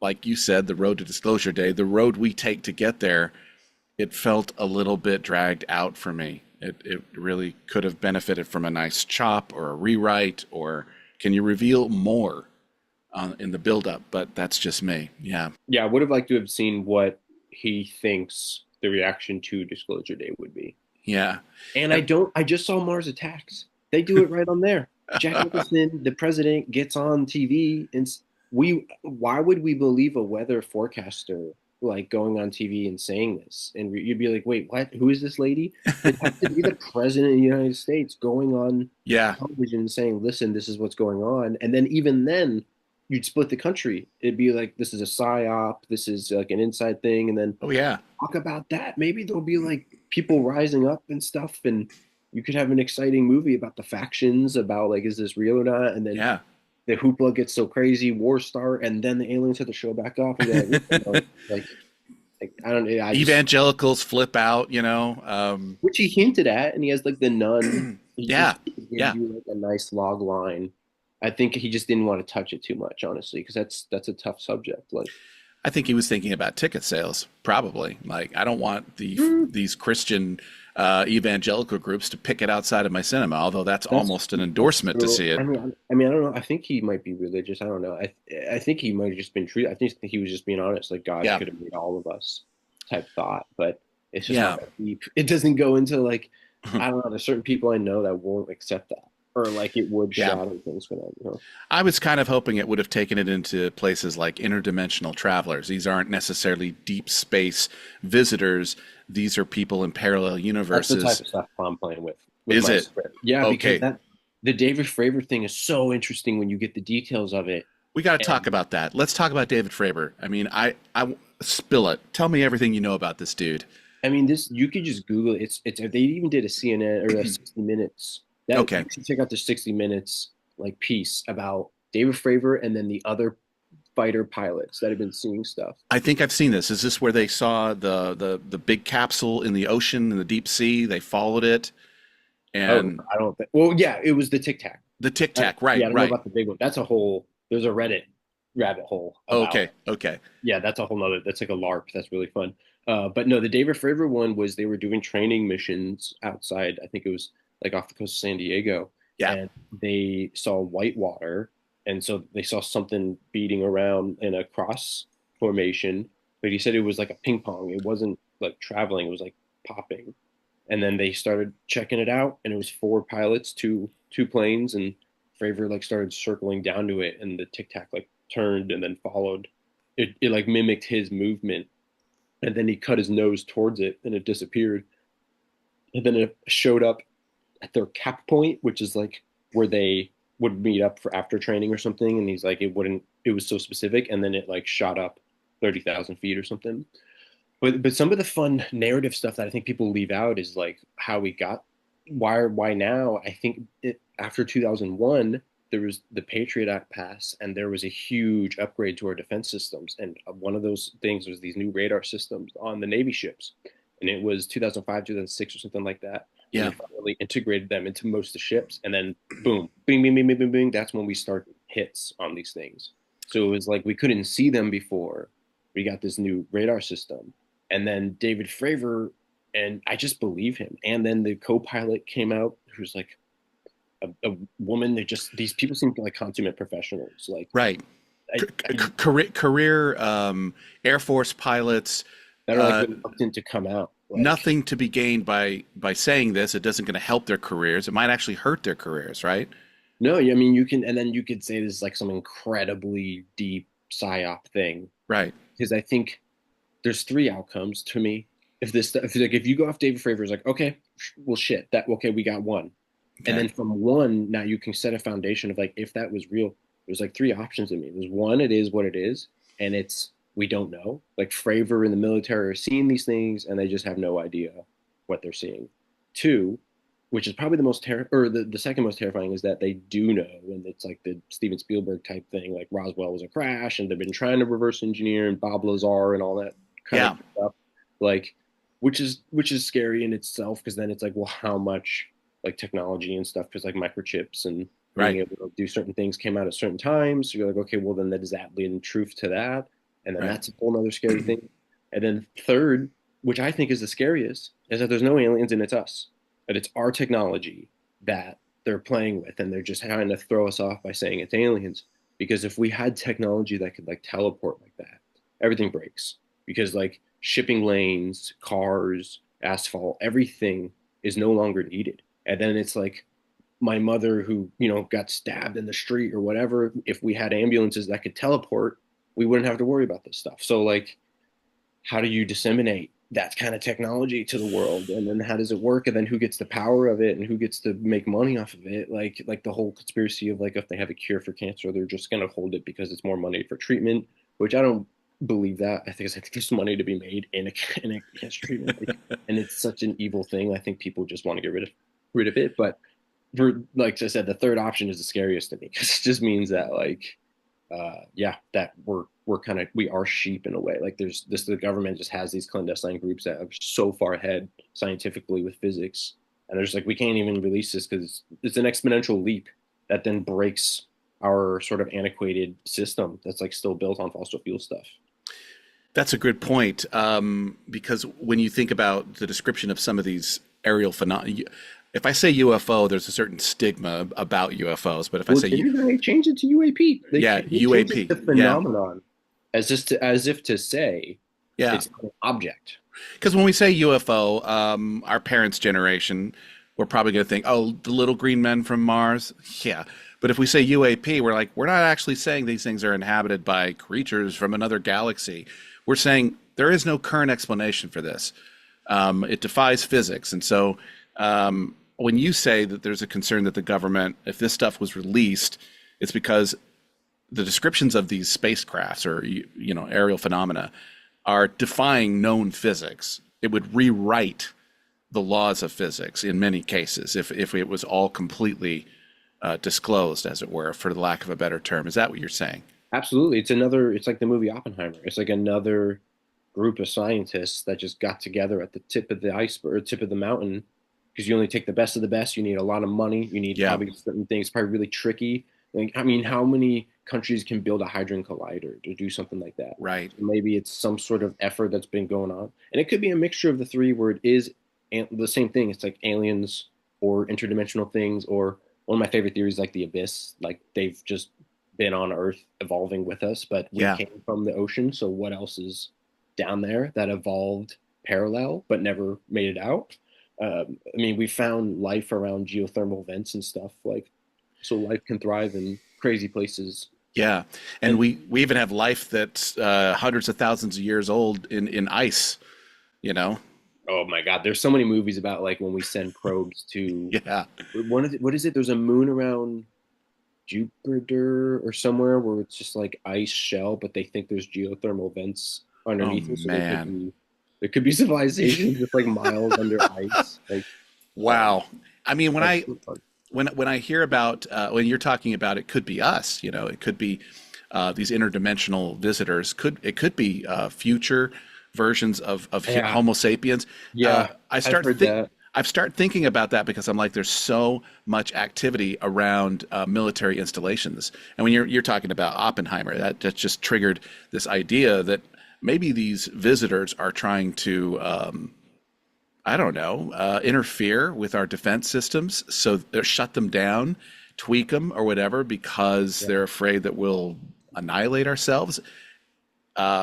like you said, the road to Disclosure Day, the road we take to get there, it felt a little bit dragged out for me. It really could have benefited from a nice chop or a rewrite, or can you reveal more in the buildup? But that's just me. Yeah. yeah, I would have liked to have seen what he thinks the reaction to Disclosure Day would be. Yeah. And And I just saw Mars Attacks. They do it right on there. Jack Nicholson, the president, gets on TV, and why would we believe a weather forecaster like going on TV and saying this? And you'd be like, wait, what? Who is this lady? It has to be the president of the United States going on yeah. television and saying, listen, this is what's going on. And then even then, you'd split the country. It'd be like, this is a psyop, this is like an inside thing, and then Oh, yeah. talk about that. Maybe there'll be like people rising up and stuff, and you could have an exciting movie about the factions, about like, is this real or not? And then Yeah. the hoopla gets so crazy, wars start, and then the aliens have to show back up. And like I don't know, Evangelicals flip out, which he hinted at, and he has like the nun. He Yeah. just gives Yeah. you like a nice log line. I think he just didn't want to touch it too much, honestly, because that's a tough subject. Like, I think he was thinking about ticket sales, probably. Like, I don't want these Christian evangelical groups to pick it outside of my cinema, although that's almost an endorsement to see it. I mean, I don't know. I think he might be religious. I don't know. I think he might have just been true. I think he was just being honest. Like God Yeah. could have made all of us, type thought. But it's just Yeah. not that deep. It doesn't go into like I don't know. There's certain people I know that won't accept that, or like it would Yeah. shadow things for them. You know? I was kind of hoping it would have taken it into places like interdimensional travelers. These aren't necessarily deep space visitors. These are people in parallel That's the universes. type of stuff I'm playing with. Is my it? script. Yeah, Okay. because the David Fravor thing is so interesting when you get the details of it. We got to talk about that. Let's talk about David Fravor. I mean, I spill it. Tell me everything you know about this dude. I mean, this you could just Google it. It's they even did a CNN or a 60 Minutes. Okay. You should check out the 60 Minutes like piece about David Fravor and then the other fighter pilots that have been seeing stuff. I think I've seen this. Is this where they saw the big capsule in the ocean in the deep sea? They followed it, and I don't think. Well, yeah, it was the Tic Tac. the Tic Tac. Right, Yeah, I don't right. know about the big one. That's a whole. There's a Reddit rabbit hole about. Okay, okay. Yeah, that's a whole nother. That's like a LARP. That's really fun. But no, the David Fravor one was they were doing training missions outside. I think it was like off the coast of San Diego, Yeah. and they saw whitewater, and so they saw something beating around in a cross formation. But he said it was like a ping pong. It wasn't like traveling. It was like popping. And then they started checking it out, and it was four pilots, two planes, and Fravor like started circling down to it, and the tic tac like turned and then followed. It like mimicked his movement, and then he cut his nose towards it, and it disappeared. And then it showed up at their cap point, which is like where they would meet up for after training or something. And he's like, it wouldn't. It was so specific, and then it like shot up 30,000 feet or something. But some of the fun narrative stuff that I think people leave out is like how we got why now. I think after 2001 there was the Patriot Act pass, and there was a huge upgrade to our defense systems, and one of those things was these new radar systems on the Navy ships, and it was 2005 2006 or something like that. And Yeah. they finally integrated them into most of the ships, and then boom, bing, bing, bing, bing, bing, bing. That's when we started hits on these things. So it was like we couldn't see them before. We got this new radar system, and then David Fravor, and I just believe him. And then the co-pilot came out, who's like a woman. They just these people seem like consummate professionals. Like Right. I, Career Air Force pilots. that are Uh, like reluctant to come out. Like Nothing to be gained by saying this. It doesn't going to help their careers. It might actually hurt their careers, right? no, I mean you can, and then you could say this is like some incredibly deep psyop thing, Right. because I think there's three outcomes to me. If you go off David Fravor, like okay, well shit, that okay, we got one. And Okay. then from one, now you can set a foundation of like, if that was real, there's like three options to me. There's one, it is what it is, and it's we don't know. Like Fravor in the military are seeing these things, and they just have no idea what they're seeing. Two, which is probably the most or the second most terrifying, is that they do know, and it's like the Steven Spielberg type thing, like Roswell was a crash, and they've been trying to reverse engineer, and Bob Lazar and all that kind Yeah. of stuff, like which is scary in itself, because then it's like, well, how much like technology and stuff, because like microchips and being Right. able to do certain things came out at certain times. So you're like, okay, well then that does that lead truth to that? And then Right. that's a whole other scary thing. And then third, which I think is the scariest, is that there's no aliens and it's us. That it's our technology that they're playing with, and they're just trying to throw us off by saying it's aliens. Because if we had technology that could like teleport like that, everything breaks. Because like shipping lanes, cars, asphalt, everything is no longer needed. And then it's like my mother who, got stabbed in the street or whatever. If we had ambulances that could teleport, we wouldn't have to worry about this stuff. So like, how do you disseminate that kind of technology to the world? And then how does it work? And then who gets the power of it, and who gets to make money off of it? Like the whole conspiracy of like, if they have a cure for cancer, they're just going to hold it because it's more money for treatment, which I don't believe that. I think there's money to be made in a cancer treatment. Like, and it's such an evil thing. I think people just want to get rid of it. But for, like I said, the third option is the scariest to me, because it just means that like, yeah, that we are sheep in a way. Like the government just has these clandestine groups that are so far ahead scientifically with physics, and they're just like, we can't even release this because it's an exponential leap that then breaks our sort of antiquated system that's like still built on fossil fuel stuff. That's a good point. Because when you think about the description of some of these aerial phenomena, if I say UFO, there's a certain stigma about UFOs. But if I Well, say, they changed it to UAP. yeah, They changed it UAP, to yeah, phenomenon, as if to say yeah. it's an object. Because when we say UFO, our parents' generation, we're probably going to think, oh, the little green men from Mars. Yeah. But if we say UAP, we're like, we're not actually saying these things are inhabited by creatures from another galaxy. We're saying there is no current explanation for this. It defies physics. And so when you say that there's a concern that the government, if this stuff was released, it's because the descriptions of these spacecrafts or aerial phenomena are defying known physics. It would rewrite the laws of physics in many cases if it was all completely disclosed, as it were, for the lack of a better term. Is that what you're saying? Absolutely. It's like the movie Oppenheimer. It's like another group of scientists that just got together at the tip of the iceberg, or tip of the mountain, because you only take the best of the best. You need a lot of money. You need Yeah. probably certain things, probably really tricky. Like, I mean, how many countries can build a Hadron Collider to do something like that. Right. So maybe it's some sort of effort that's been going on, and it could be a mixture of the three, where it is the same thing. It's like aliens or interdimensional things, or one of my favorite theories, like the abyss, like they've just been on Earth evolving with us, but we Yeah. came from the ocean. So what else is down there that evolved parallel but never made it out? I mean, we found life around geothermal vents and stuff, like, so life can thrive in crazy places. Yeah. And And we even have life that's hundreds of thousands of years old in ice, you know? oh my God, there's so many movies about like when we send probes to Yeah. what is it? There's a moon around Jupiter or somewhere where it's just like ice shell, but they think there's geothermal vents Oh underneath it, so man. there could be civilizations just like miles under ice. Like, um, Wow. I mean, when that's I so fun. when I hear about when you're talking about it could be us, you know, it could be these interdimensional visitors. It could be future versions of Yeah, Homo sapiens. yeah, I I've heard that. I've started thinking about that because I'm like, there's so much activity around military installations, and when you're talking about Oppenheimer, that just triggered this idea that maybe these visitors are trying to I don't know, interfere with our defense systems, so they shut them down, tweak them, or whatever, because Yeah. they're afraid that we'll annihilate ourselves.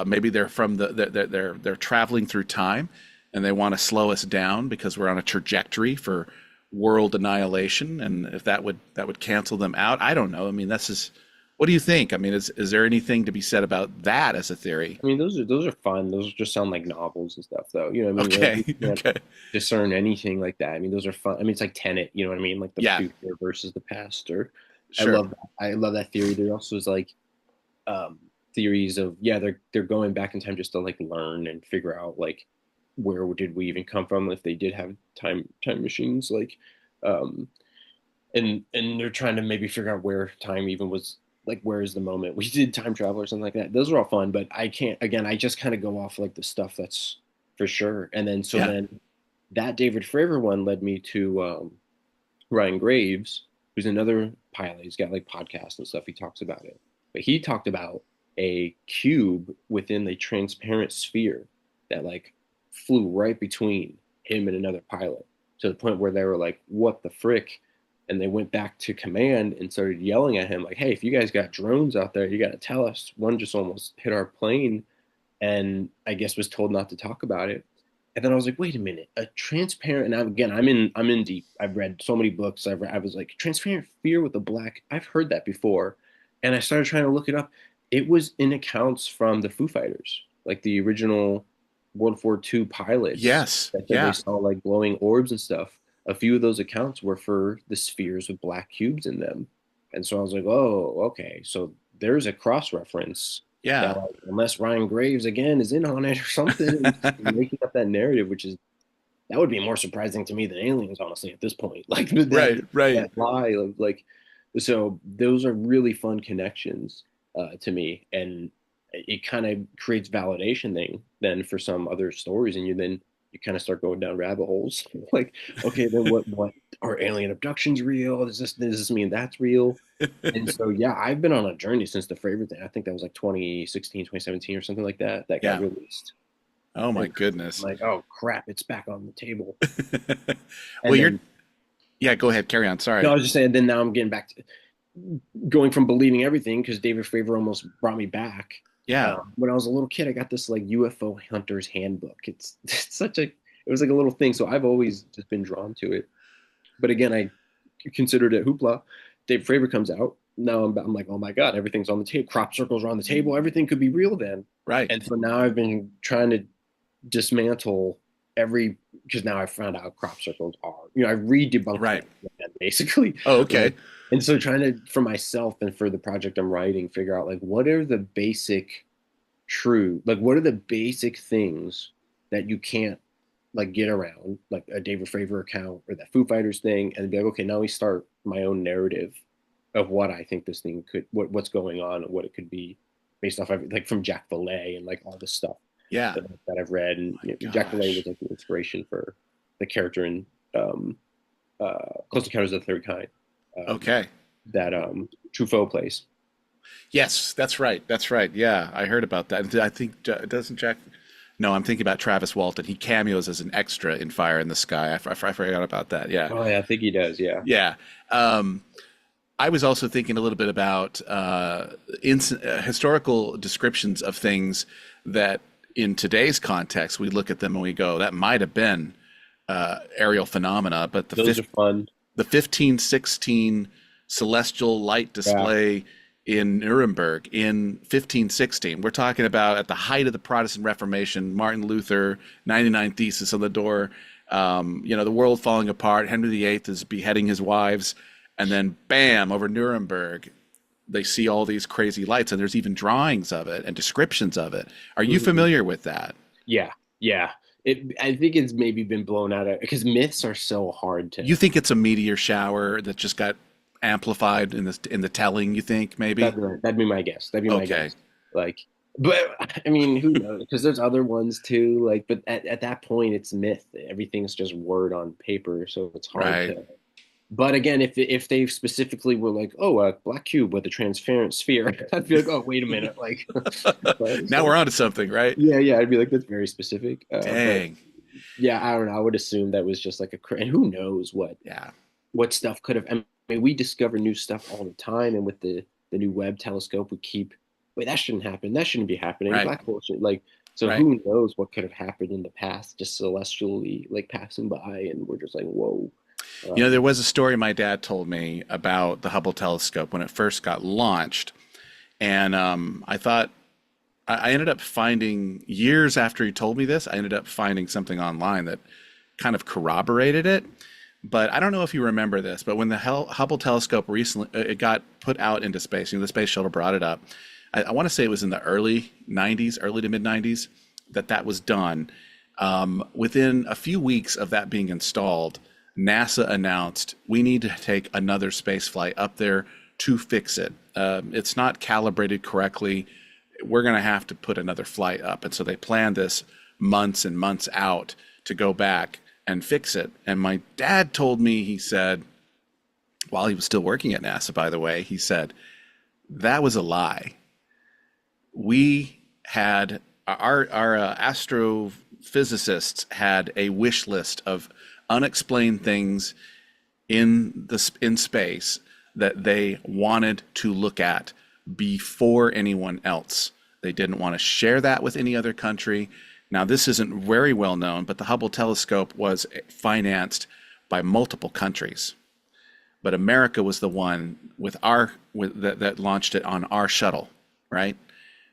Maybe they're from they're traveling through time, and they want to slow us down because we're on a trajectory for world annihilation, and if that would cancel them out. I don't know. I mean, this is. What do you think? I mean, is there anything to be said about that as a theory? I mean, those are fun. Those just sound like novels and stuff, though. You know what I mean? Like, Okay, we can't okay, discern anything like that. I mean, those are fun. I mean, it's like Tenet. You know what I mean? Like the yeah, future versus the past. Or sure, I love that theory. There also is like um, theories of, yeah, they're going back in time just to like learn and figure out like where did we even come from if they did have time machines, like, um, and they're trying to maybe figure out where time even was, like where is the moment we did time travel or something like that. Those are all fun, but I can't, again, I just kind of go off like the stuff that's for sure. And then so yeah, then that David Fravor one led me to Ryan Graves, who's another pilot. He's got like podcasts and stuff. He talks about it, but he talked about a cube within the transparent sphere that like flew right between him and another pilot, to the point where they were like, "What the frick?" And they went back to command and started yelling at him like, "Hey, if you guys got drones out there, you got to tell us." One just almost hit our plane, and I guess was told not to talk about it. And then I was like, wait a minute, a transparent. And again, I'm in deep. I've read so many books. I was like, transparent fear with a black. I've heard that before, and I started trying to look it up. It was in accounts from the Foo Fighters, like the original World War II pilots yes, that said they yeah, saw like glowing orbs and stuff. A few of those accounts were for the spheres with black cubes in them, and so I was like, oh, okay, so there's a cross reference yeah, that, like, unless Ryan Graves again is in on it or something, and just making up that narrative, which is, that would be more surprising to me than aliens, honestly, at this point. Like right, right. that lie of like, so those are really fun connections to me, and it kind of creates validation thing then for some other stories, and you kind of start going down rabbit holes. Like, okay, then what are alien abductions real? Does this mean that's real? And so, yeah, I've been on a journey since the favorite thing. I think that was like 2016, 2017 or something like that, that got Yeah. released. Oh my And I'm goodness. like, oh crap, it's back on the table. Well, And then, yeah, go ahead, carry on. no, I Sorry. was just saying, then now I'm getting back to going from believing everything, because David Fravor almost brought me back. Yeah. When I was a little kid, I got this like UFO hunter's handbook. It's such a, it was like a little thing. So I've always just been drawn to it. But again, I considered it hoopla. Dave Fravor comes out. Now I'm like, oh my God, everything's on the table. Crop circles are on the table. Everything could be real then. Right. And so now I've been trying to dismantle every, because now I found out crop circles are, I re-debunked Right. them basically. Oh, okay. Like, and so trying to, for myself and for the project I'm writing, figure out like what are the basic true, like what are the basic things that you can't like get around, like a David Fravor account or that Foo Fighters thing, and be like, okay, now we start my own narrative of what I think this thing could, what's going on and what it could be, based off of like from Jack Valet and like all this stuff Yeah. that I've read. And My Jack Valet gosh. was like the inspiration for the character in Close Encounters of the Third Kind, um, Okay. that Truffaut plays. Yes, that's right. That's right. Yeah, I heard about that. I think doesn't Jack? No, I'm thinking about Travis Walton. He cameos as an extra in Fire in the Sky. I forgot about that. Yeah, Oh yeah, I think he does. Yeah. yeah. Um, I was also thinking a little bit about historical descriptions of things that, in today's context, we look at them and we go, "That might have been aerial phenomena," but Those are fun. the 1516 celestial light Yeah. display in Nuremberg in 1516. We're talking about at the height of the Protestant Reformation, Martin Luther, 99 Thesis on the door, the world falling apart. Henry VIII is beheading his wives. And then, bam, over Nuremberg, they see all these crazy lights, and there's even drawings of it and descriptions of it. Are you Mhm. familiar with that? Yeah. Yeah. I think it's maybe been blown out of because myths are so hard You to. think it's a meteor shower that just got amplified in the telling, you think, maybe? That'd be my guess. That'd be my Okay. guess. Like, but I mean, who knows? Because there's other ones too. Like, but at that point, it's myth. Everything's just word on paper, so it's hard Right. to. But again, if they specifically were like, oh, a black cube with a transparent sphere, I'd be like, oh, wait a minute, like, but Now we're on to something, right? yeah, yeah, I'd be like, that's very specific. But Dang. yeah, I don't know. I would assume that was just like and who knows Yeah. what stuff could have. I mean, we discover new stuff all the time, and with the new Webb telescope, we keep wait that shouldn't happen. That shouldn't be happening. Right. Black hole should like. So Right. who knows what could have happened in the past, just celestially like passing by, and we're just like, whoa. There Um, was a story my dad told me about the Hubble telescope when it first got launched. And I thought, I ended up finding, years after he told me this, I ended up finding something online that kind of corroborated it. But I don't know if you remember this, but when the Hubble telescope recently it got put out into space, the space shuttle brought it up. I want to say it was in the early 90s, early to mid 90s, that was done. Within a few weeks of that being installed, NASA announced we need to take another space flight up there to fix it. It's not calibrated correctly. We're going to have to put another flight up. And so they planned this months and months out to go back and fix it. And my dad told me, he said, while he was still working at NASA, by the way, he said, that was a lie. We had our astrophysicists had a wish list of unexplained things in space that they wanted to look at before anyone else. They didn't want to share that with any other country. Now, this isn't very well known, but the Hubble telescope was financed by multiple countries. But America was the one that launched it on our shuttle, right?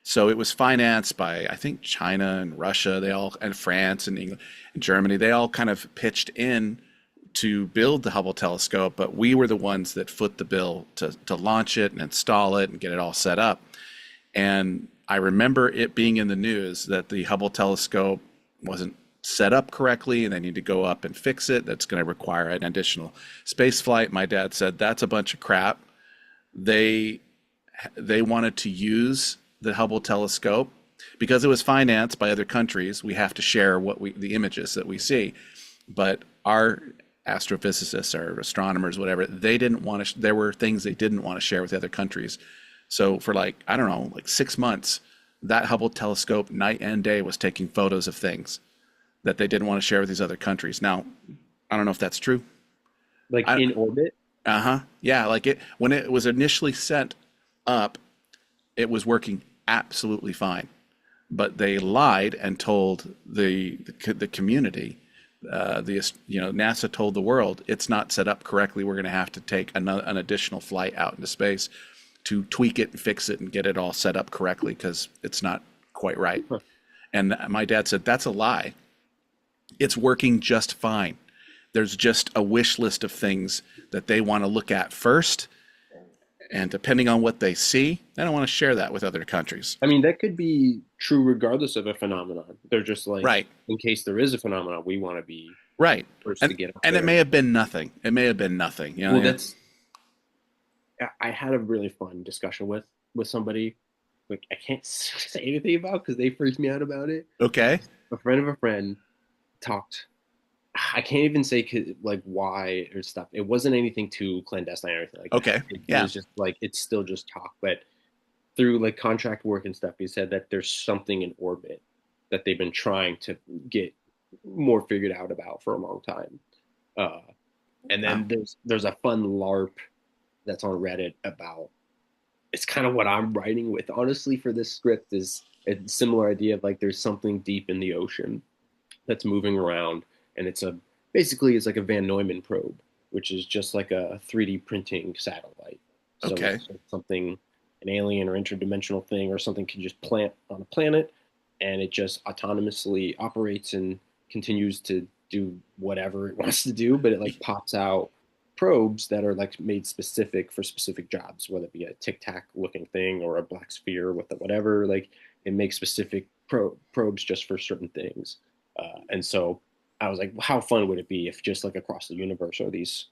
So it was financed by, I think, China and Russia, and France and England and Germany. They all kind of pitched in to build the Hubble telescope, but we were the ones that foot the bill to launch it and install it and get it all set up. And I remember it being in the news that the Hubble telescope wasn't set up correctly and they need to go up and fix it. That's going to require an additional space flight. My dad said that's a bunch of crap. They wanted to use the Hubble telescope because it was financed by other countries. We have to share the images that we see, but our astrophysicists or astronomers, whatever, they didn't want to. There were things they didn't want to share with other countries. So for I don't know, 6 months, that Hubble telescope night and day was taking photos of things that they didn't want to share with these other countries. Now, I don't know if that's true. like I, in orbit. uh-huh. Yeah, when it was initially sent up, it was working absolutely fine. But they lied and told the community, NASA told the world it's not set up correctly. We're going to have to take an additional flight out into space to tweak it and fix it and get it all set up correctly because it's not quite right. Huh. And my dad said that's a lie. It's working just fine. There's just a wish list of things that they want to look at first. And depending on what they see, they don't want to share that with other countries. I mean, that could be true regardless of a phenomenon. They're just like, Right, in case there is a phenomenon, we want to be right. first to And get up and it there. may have been nothing. It may have been nothing. Well, that's I had a really fun discussion with somebody. Like I can't say anything about because they freaked me out about it. Okay. A friend of a friend talked. I can't even say like why or stuff. It wasn't anything too clandestine or anything like that. Okay. It Yeah. was just like it's still just talk. But through like contract work and stuff, he said that there's something in orbit that they've been trying to get more figured out about for a long time. Uh, and Wow. then there's a fun LARP that's on Reddit about, it's kind of what I'm writing with honestly for this script, is a similar idea of like there's something deep in the ocean that's moving around, and it's a basically it's like a Van Neumann probe, which is just like a 3D printing satellite. So Okay. it's something, an alien or interdimensional thing or something can just plant on a planet, and it just autonomously operates and continues to do whatever it wants to do, but it like pops out probes that are like made specific for specific jobs, whether it be a tic tac looking thing or a black sphere with the whatever. Like it makes specific probes just for certain things. And so I was like, how fun would it be if just like across the universe are these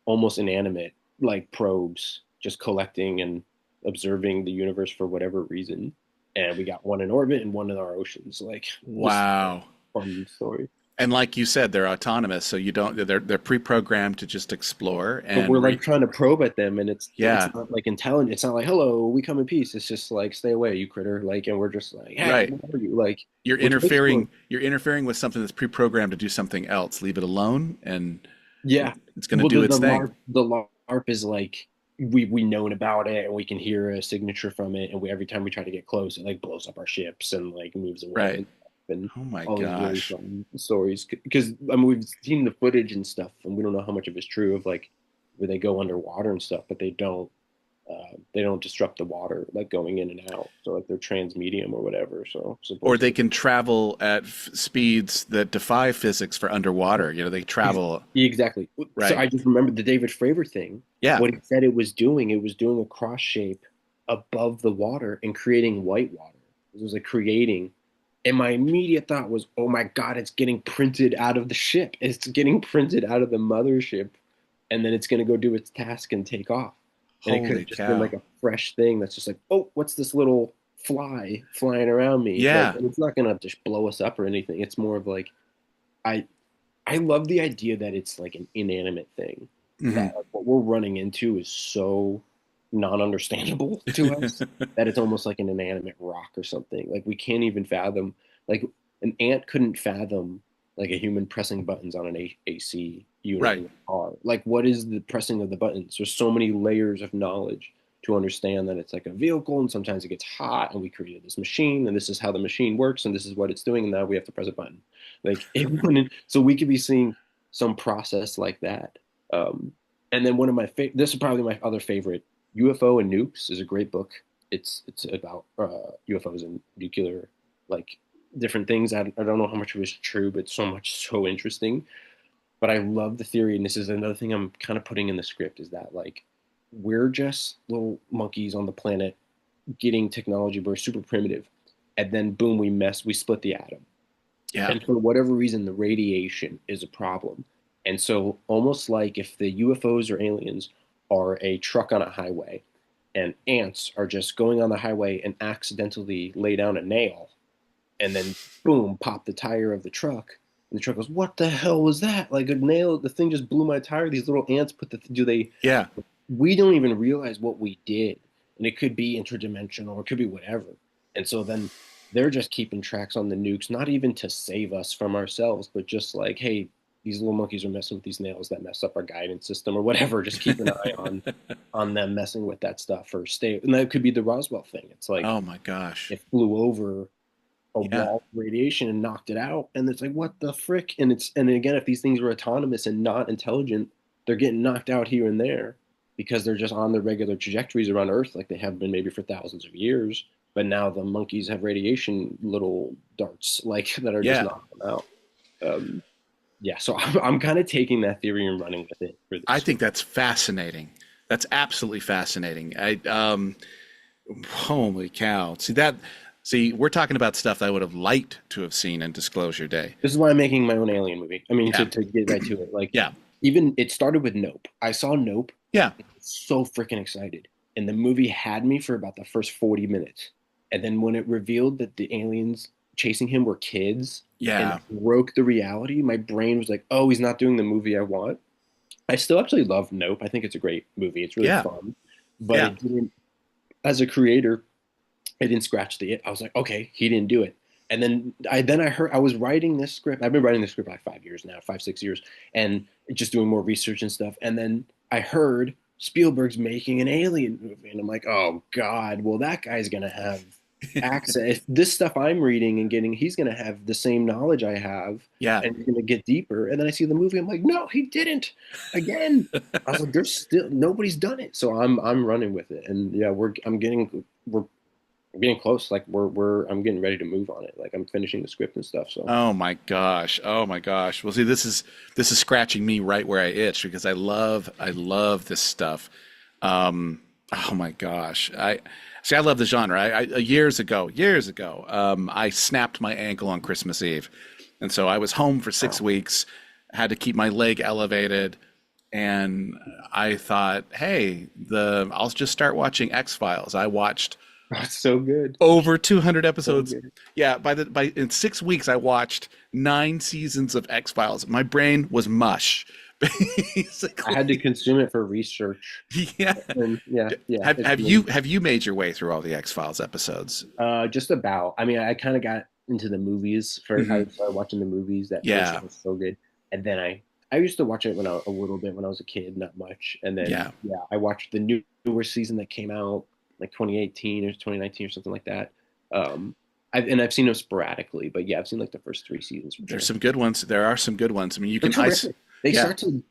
almost inanimate like probes just collecting and observing the universe for whatever reason. And we got one in orbit and one in our oceans. Like just Wow. fun story. And like you said, they're autonomous, so you don't they're pre-programmed to just explore But we're and like trying to probe at them, and it's yeah, not like intelligent. It's not like hello, we come in peace. It's just like stay away, you critter. Like, and we're just like, hey, right. what are you like? You're Which makes for interfering with something that's pre-programmed to do something else. Leave it alone and yeah. it's going to Well, do its thing. the LARP is like we known about it, and we can hear a signature from it, and we every time we try to get close, it like blows up our ships and like moves away Right. and Oh my all these really gosh. fun stories. Because I mean, we've seen the footage and stuff, and we don't know how much of it's true of like where they go underwater and stuff, but they don't disrupt the water like going in and out. So like they're transmedium or whatever. So Or they supposedly. can travel at speeds that defy physics for underwater. They travel, Exactly. So right. I just remembered the David Fravor thing. Yeah. What he said it was doing a cross shape above the water and creating white water. It was like creating. And my immediate thought was, oh my God, it's getting printed out of the ship. It's getting printed out of the mothership. And then it's going to go do its task and take off. And it could Holy have just been cow. like a fresh thing that's just like, oh, what's this little fly flying around me? Like, Yeah. and it's not going to just blow us up or anything. It's more of like, I I love the idea that it's like an inanimate thing. Hmm. That like, what we're running into is so non-understandable to us that it's almost like an inanimate rock or something. Like we can't even fathom. Like an ant couldn't fathom like a human pressing buttons on an AC unit Right. in a car. Like what is the pressing of the buttons? There's so many layers of knowledge to understand that it's like a vehicle and sometimes it gets hot and we created this machine and this is how the machine works and this is what it's doing and now we have to press a button. Like it wouldn't, so we could be seeing some process like that. Um, and then one of my this is probably my other favorite, UFO and Nukes is a great book. It's about UFOs and nuclear like different things. I don't know how much of it is true, but so much so interesting. But I love the theory, and this is another thing I'm kind of putting in the script is that like we're just little monkeys on the planet getting technology, but we're super primitive, and then boom, we split the atom, Yeah. and for whatever reason, the radiation is a problem. And so, almost like if the UFOs or aliens are a truck on a highway, and ants are just going on the highway and accidentally lay down a nail, and then boom, pop the tire of the truck. And the truck goes, "What the hell was that? Like a nail? The thing just blew my tire." These little ants put the do they? Yeah. We don't even realize what we did, and it could be interdimensional or it could be whatever. And so then they're just keeping tracks on the nukes, not even to save us from ourselves, but just like, hey, these little monkeys are messing with these nails that mess up our guidance system or whatever. Just keep an eye on them messing with that stuff or stay. And that could be the Roswell thing. It's like Oh my gosh. it flew over a Yeah. wall of radiation and knocked it out, and it's like what the frick? And it's and again, if these things were autonomous and not intelligent, they're getting knocked out here and there because they're just on their regular trajectories around Earth like they have been maybe for thousands of years. But now the monkeys have radiation little darts like that are just Yeah. knocking them out. Um, yeah, so I'm kind of taking that theory and running with it for I this think script. that's fascinating. That's absolutely fascinating. Holy cow. See, we're talking about stuff that I would have liked to have seen in Disclosure Day. This is why I'm making my own alien movie. I mean, Yeah. to get right to it, like Yeah. even it started with Nope. I saw Nope, Yeah. so freaking excited. And the movie had me for about the first 40 minutes. And then when it revealed that the aliens chasing him were kids and Yeah. broke the reality, my brain was like, oh, he's not doing the movie I want. I still actually love Nope. I think it's a great movie. It's really Yeah. fun. But Yeah. it didn't. as a creator, I didn't scratch the it. I was like, okay, he didn't do it. And then I heard I was writing this script. I've been writing this script like 5 years now, 5, 6 years, and just doing more research and stuff. And then I heard Spielberg's making an Alien movie, and I'm like, oh God, well that guy's gonna have access. If this stuff I'm reading and getting, he's gonna have the same knowledge I have, Yeah. and he's gonna get deeper. And then I see the movie, I'm like, no, he didn't. Again, I was like, there's still nobody's done it, so I'm running with it. And yeah, we're getting close. Like I'm getting ready to move on it. Like I'm finishing the script and stuff. So Oh my gosh. Oh my gosh. Well, see, this is scratching me right where I itch because I love this stuff. Oh my gosh. I love the genre. Years ago, I snapped my ankle on Christmas Eve. And so I was home for 6 weeks, had to keep my leg elevated, and I thought, hey, the I'll just start watching X-Files. I watched it's so good. over 200 So episodes. good. Yeah, by in 6 weeks I watched 9 seasons of X-Files. My brain was mush, I had to basically. consume it for research. Yeah. And yeah, yeah, Have it's have you amazing. have you made your way through all the X-Files episodes? Just about. I mean, I kind of got into the movies first. I Hmm. started watching the movies. That first Yeah. one was so good, and then I used to watch it when a little bit when I was a kid, not much. And then Yeah. yeah, I watched the newer season that came out like 2018 or 2019 or something like that. I've seen them sporadically, but yeah, I've seen like the first three seasons for There's sure. some good ones. There are some good ones. I mean, you They're can ice. terrific. They Yeah. start to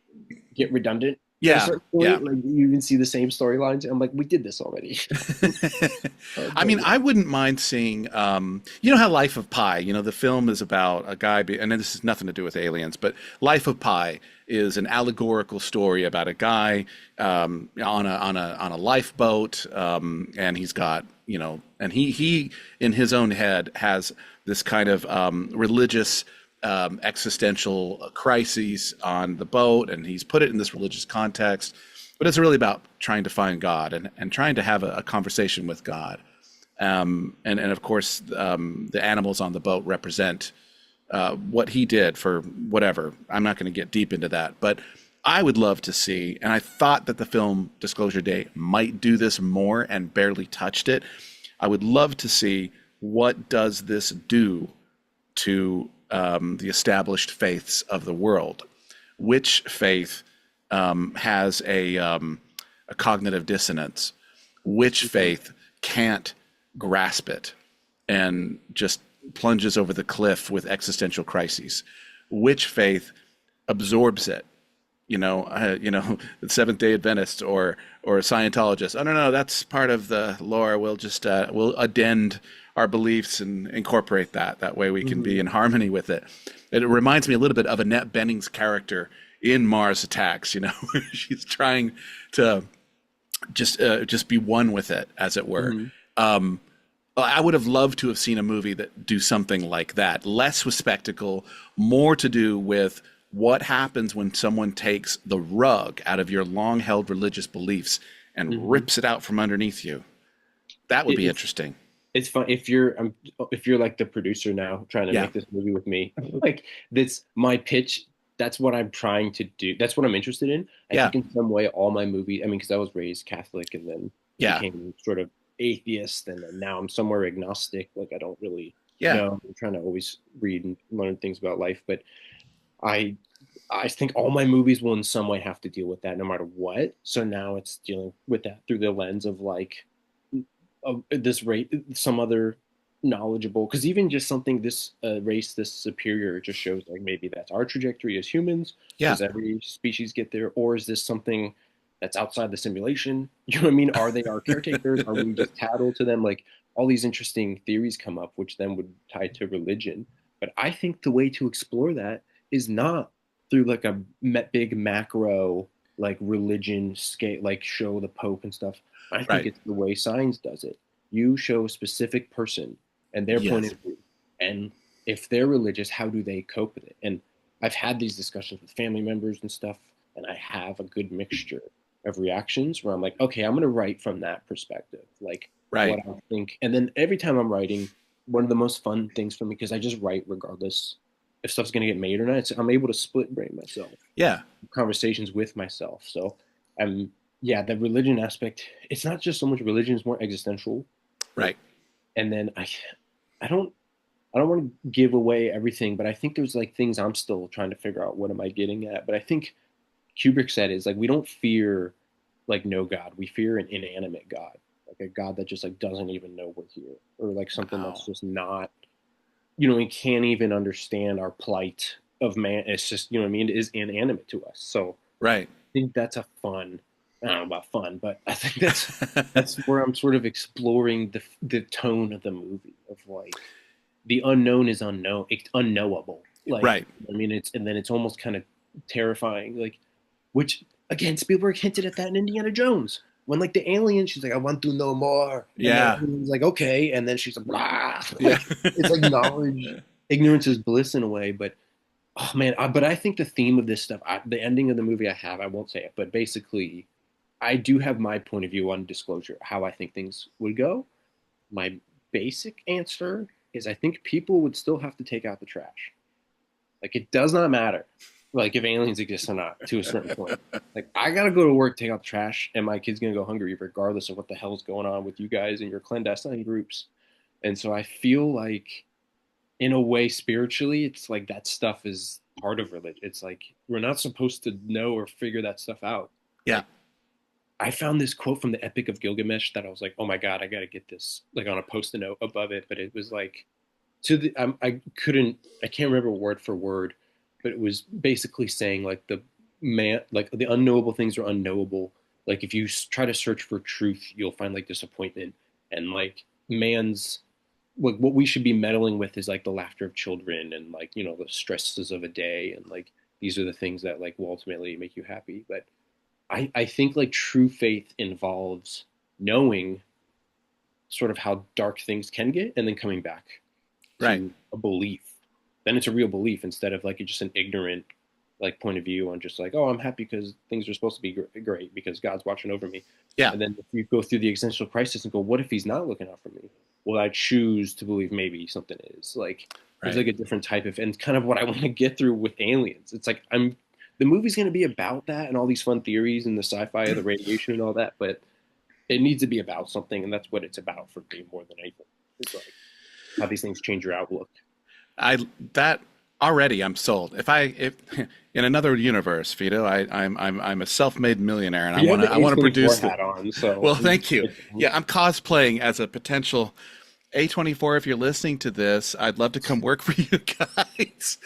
get redundant at a Yeah. certain Yeah. point. Like you even see the same storylines. I'm like, we did this already. I But mean, yeah. I wouldn't mind seeing, you know how Life of Pi, the film is about a guy, and this has nothing to do with aliens, but Life of Pi is an allegorical story about a guy on a lifeboat, and he's got, and he in his own head has this kind of religious existential crises on the boat, and he's put it in this religious context. But it's really about trying to find God and trying to have a conversation with God. And of course, the animals on the boat represent what he did for whatever. I'm not going to get deep into that, but I would love to see, and I thought that the film Disclosure Day might do this more and barely touched it. I would love to see what does this do to the established faiths of the world. Which faith has a cognitive dissonance? Which faith can't grasp it and just plunges over the cliff with existential crises? Which faith absorbs it? The Seventh Day Adventists or Scientologists. Oh no, that's part of the lore. We'll addend our beliefs and incorporate that. That way we can be Mhm. in harmony with it. It reminds me a little bit of Annette Bening's character in Mars Attacks. She's trying to just be one with it, as it were. Mhm. Um, I would have loved to have seen a movie that do something like that, less with spectacle, more to do with what happens when someone takes the rug out of your long-held religious beliefs and Mhm. rips it out from underneath you. That would It, be it's interesting. it's fun if you're like the producer now trying to Yeah, make this movie with me. Like that's my pitch. That's what I'm trying to do. That's what I'm interested in. I yeah, think in some way all my movie. I mean, because I was raised Catholic and then yeah, became sort of atheist, and then now I'm somewhere agnostic. Like I don't really yeah. know. I'm trying to always read and learn things about life, but I I think all my movies will in some way have to deal with that no matter what. So now it's dealing with that through the lens of like of this race, some other knowledgeable, because even just something this race this superior just shows like maybe that's our trajectory as humans. Yeah, Does every species get there, or is this something that's outside the simulation? You know what I mean? Are they our caretakers? Are we just tattle to them? Like all these interesting theories come up, which then would tie to religion. But I think the way to explore that is not through like a big macro like religion scale, like show the Pope and stuff. I think right. it's the way science does it. You show a specific person and their point Yes. of view, and if they're religious, how do they cope with it? And I've had these discussions with family members and stuff, and I have a good mixture of reactions where I'm like, okay, I'm going to write from that perspective, like what Right. I think. And then every time I'm writing, one of the most fun things for me, because I just write regardless if stuff's going to get made or not, I'm able to split brain myself, Yeah. conversations with myself. So I'm yeah, the religion aspect, it's not just so much religion, it's more existential. Like, Right. and then I don't, I don't want to give away everything, but I think there's like things I'm still trying to figure out what am I getting at. But I think Kubrick said is like we don't fear like no God, we fear an inanimate God, like a God that just like doesn't even know we're here, or like something that's Wow. just not, you know, he can't even understand our plight of man. It's just, you know what I mean, it is inanimate to us. So Right. I think that's a fun. I don't know about fun, but I think that's where I'm sort of exploring the tone of the movie of like the unknown is unknown, it's unknowable. Like Right. I mean, it's and then it's almost kind of terrifying. Like which again, Spielberg hinted at that in Indiana Jones when like the alien, she's like, "I want to know more," and the Yeah. alien's like, "Okay," and then she's like, "Blah." Yeah. Like it's like knowledge, ignorance is bliss in a way, but. Oh man, but I think the theme of this stuff, the ending of the movie, I won't say it, but basically, I do have my point of view on disclosure, how I think things would go. My basic answer is I think people would still have to take out the trash. Like it does not matter, like if aliens exist or not, to a certain point. Like I gotta go to work, take out the trash, and my kid's gonna go hungry regardless of what the hell's going on with you guys and your clandestine groups. And so I feel like in a way spiritually it's like that stuff is part of religion. It's like we're not supposed to know or figure that stuff out. Yeah. Like I found this quote from the Epic of Gilgamesh that I was like, oh my god, I got to get this like on a post-it note above it. But it was like to the I can't remember word for word, but it was basically saying like the man like the unknowable things are unknowable. Like if you try to search for truth, you'll find like disappointment and like man's what we should be meddling with is like the laughter of children and like you know the stresses of a day and like these are the things that like will ultimately make you happy. But I think like true faith involves knowing sort of how dark things can get and then coming back Right. to a belief. Then it's a real belief instead of like just an ignorant like point of view on just like, oh, I'm happy because things are supposed to be great because God's watching over me. Yeah. And then if you go through the existential crisis and go, what if he's not looking out for me? Well, I choose to believe maybe something is like there's Right. like a different type of and kind of what I want to get through with aliens. It's like the movie's going to be about that and all these fun theories and the sci-fi of the radiation and all that, but it needs to be about something, and that's what it's about for me more than anything. It's like how these things change your outlook. I that already I'm sold. If in another universe, Vito, I'm a self-made millionaire and You have the I want to A24 produce the. hat on, so Well, thank you. Yeah, I'm cosplaying as a potential A24. If you're listening to this, I'd love to come work for you guys.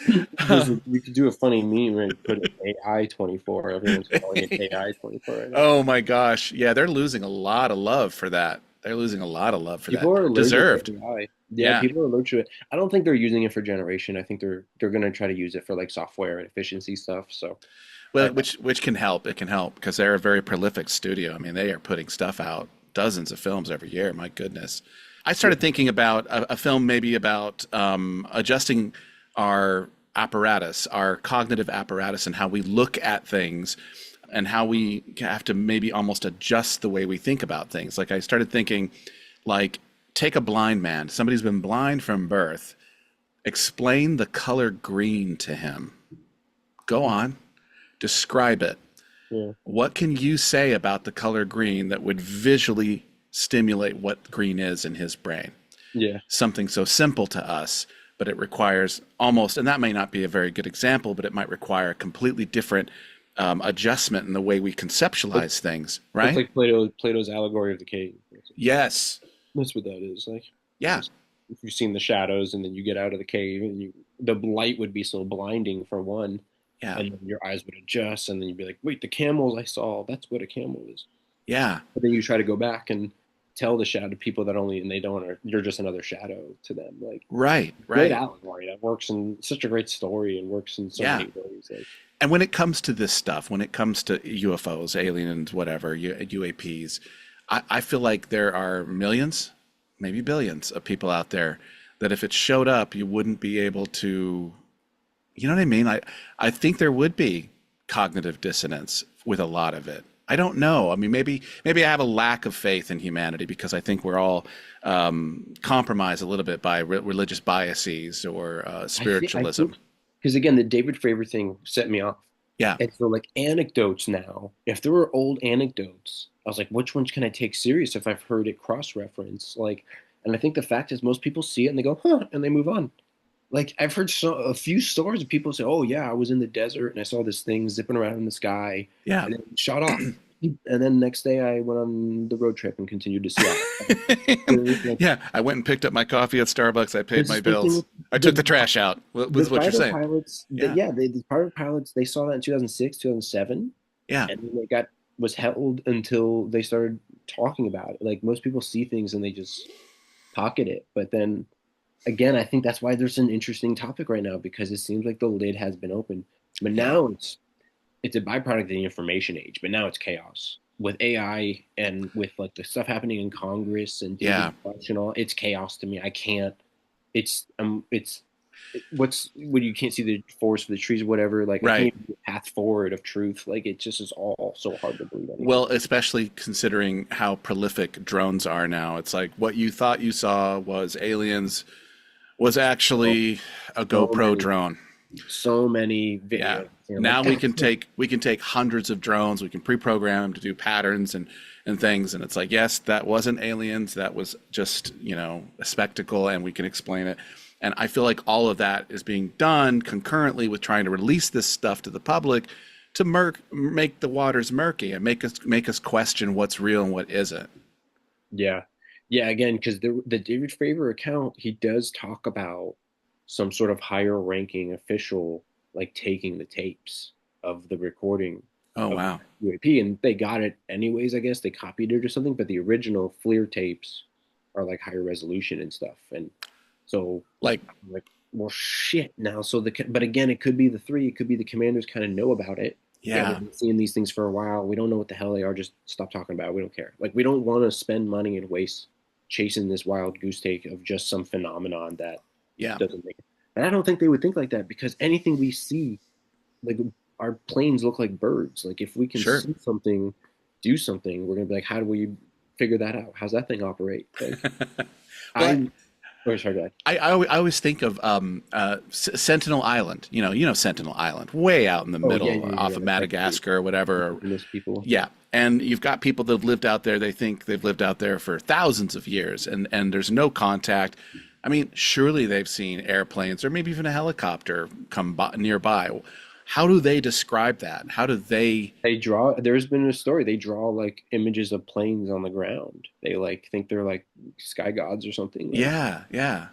we could do a funny meme where you put an AI 24. Everyone's calling it AI 24 right now. Oh my gosh. Yeah, they're losing a lot of love for that. They're losing a lot of love for that. People are allergic Deserved. to AI. Yeah, Yeah. people are allergic to it. I don't think they're using it for generation. I think they're gonna try to use it for like software and efficiency stuff. So, Well, I, which can help. It can help because they're a very prolific studio. I mean, they are putting stuff out, dozens of films every year. My goodness. I yeah, started thinking about a film maybe about adjusting our apparatus, our cognitive apparatus, and how we look at things, and how we have to maybe almost adjust the way we think about things. Like I started thinking, like take a blind man, somebody's been blind from birth, explain the color green to him. Go on, describe it. yeah, What can you say about the color green that would visually stimulate what green is in his brain? yeah. Something so simple to us, but it requires almost, and that may not be a very good example, but it might require a completely different adjustment in the way we conceptualize things, It's right? like Plato's allegory of the cave. Yes. That's what that is. Like, Yeah. just if you've seen the shadows and then you get out of the cave and the light would be so blinding for one, Yeah. and then your eyes would adjust, and then you'd be like, wait, the camels I saw, that's what a camel is. Yeah. But then you try to go back and tell the shadow to people that only and they don't are you're just another shadow to them. Like Right. great Right. allegory that works in such a great story and works in so Yeah. many ways. Like And when it comes to this stuff, when it comes to UFOs, aliens, whatever, UAPs, I feel like there are millions, maybe billions of people out there that if it showed up, you wouldn't be able to, you know what I mean? I think there would be cognitive dissonance with a lot of it. I don't know. I mean, maybe I have a lack of faith in humanity because I think we're all compromised a little bit by religious biases or I spiritualism. think because again the David Fravor thing set me off. Yeah. And so like anecdotes now, if there were old anecdotes, I was like, which ones can I take serious if I've heard it cross-reference? Like, and I think the fact is most people see it and they go, huh, and they move on. Like I've heard a few stories of people say, "Oh yeah, I was in the desert and I saw this thing zipping around in the sky, Yeah. and it shot off." And then next day, I went on the road trip and continued to see it. Like, Yeah. I went and picked up my coffee at Starbucks. I paid it's my the same thing bills. with I took the trash out, the was what you're fighter saying. pilots. Yeah. Yeah, the fighter pilots. They saw that in 2006, 2007, Yeah. and then they got was held until they started talking about it. Like most people see things and they just pocket it, but then again, I think that's why there's an interesting topic right now because it seems like the lid has been opened. But Yeah. now it's a byproduct of the information age, but now it's chaos. With AI and with like the stuff happening in Congress and David Yeah. Bush and all, it's chaos to me. I can't it's what's when you can't see the forest for the trees or whatever, like I can't Right. even see a path forward of truth. Like it just is all so hard to believe anything. Well, especially considering how prolific drones are now. It's like what you thought you saw was aliens was So, actually a so GoPro many drone. so many Yeah. videos. You know, Now like that's we can take hundreds of drones, we can pre-program them to do patterns and things, and it's like, yes, that wasn't aliens, that was just, a spectacle, and we can explain it. And I feel like all of that is being done concurrently with trying to release this stuff to the public to make the waters murky and make us question what's real and what isn't. yeah. Yeah, again, because the David Fravor account, he does talk about some sort of higher ranking official like taking the tapes of the recording Oh of wow. UAP, and they got it anyways, I guess they copied it or something, but the original FLIR tapes are like higher resolution and stuff. And so Like, I'm like, well shit now. So but again, it could be the three, it could be the commanders kind of know about it. Yeah, we've yeah. been seeing these things for a while. We don't know what the hell they are. Just stop talking about it. We don't care. Like we don't want to spend money and waste chasing this wild goose take of just some phenomenon that Yeah. doesn't make it. And I don't think they would think like that because anything we see, like our planes look like birds. Like if we can Sure. see something, do something, we're gonna be like, how do we figure that out? How's that thing operate? Like Well, I, or sorry, go ahead. I always think of Sentinel Island. Sentinel Island, way out in the Oh yeah, middle, yeah, off yeah. of That's like the Madagascar or whatever. indigenous people. Yeah, and you've got people that have lived out there. They think they've lived out there for thousands of years, and there's no contact. I mean, surely they've seen airplanes or maybe even a helicopter come by, nearby. How do they describe that? How do they? They draw. There's been a story. They draw like images of planes on the ground. They like think they're like sky gods or something. Like Yeah, yeah.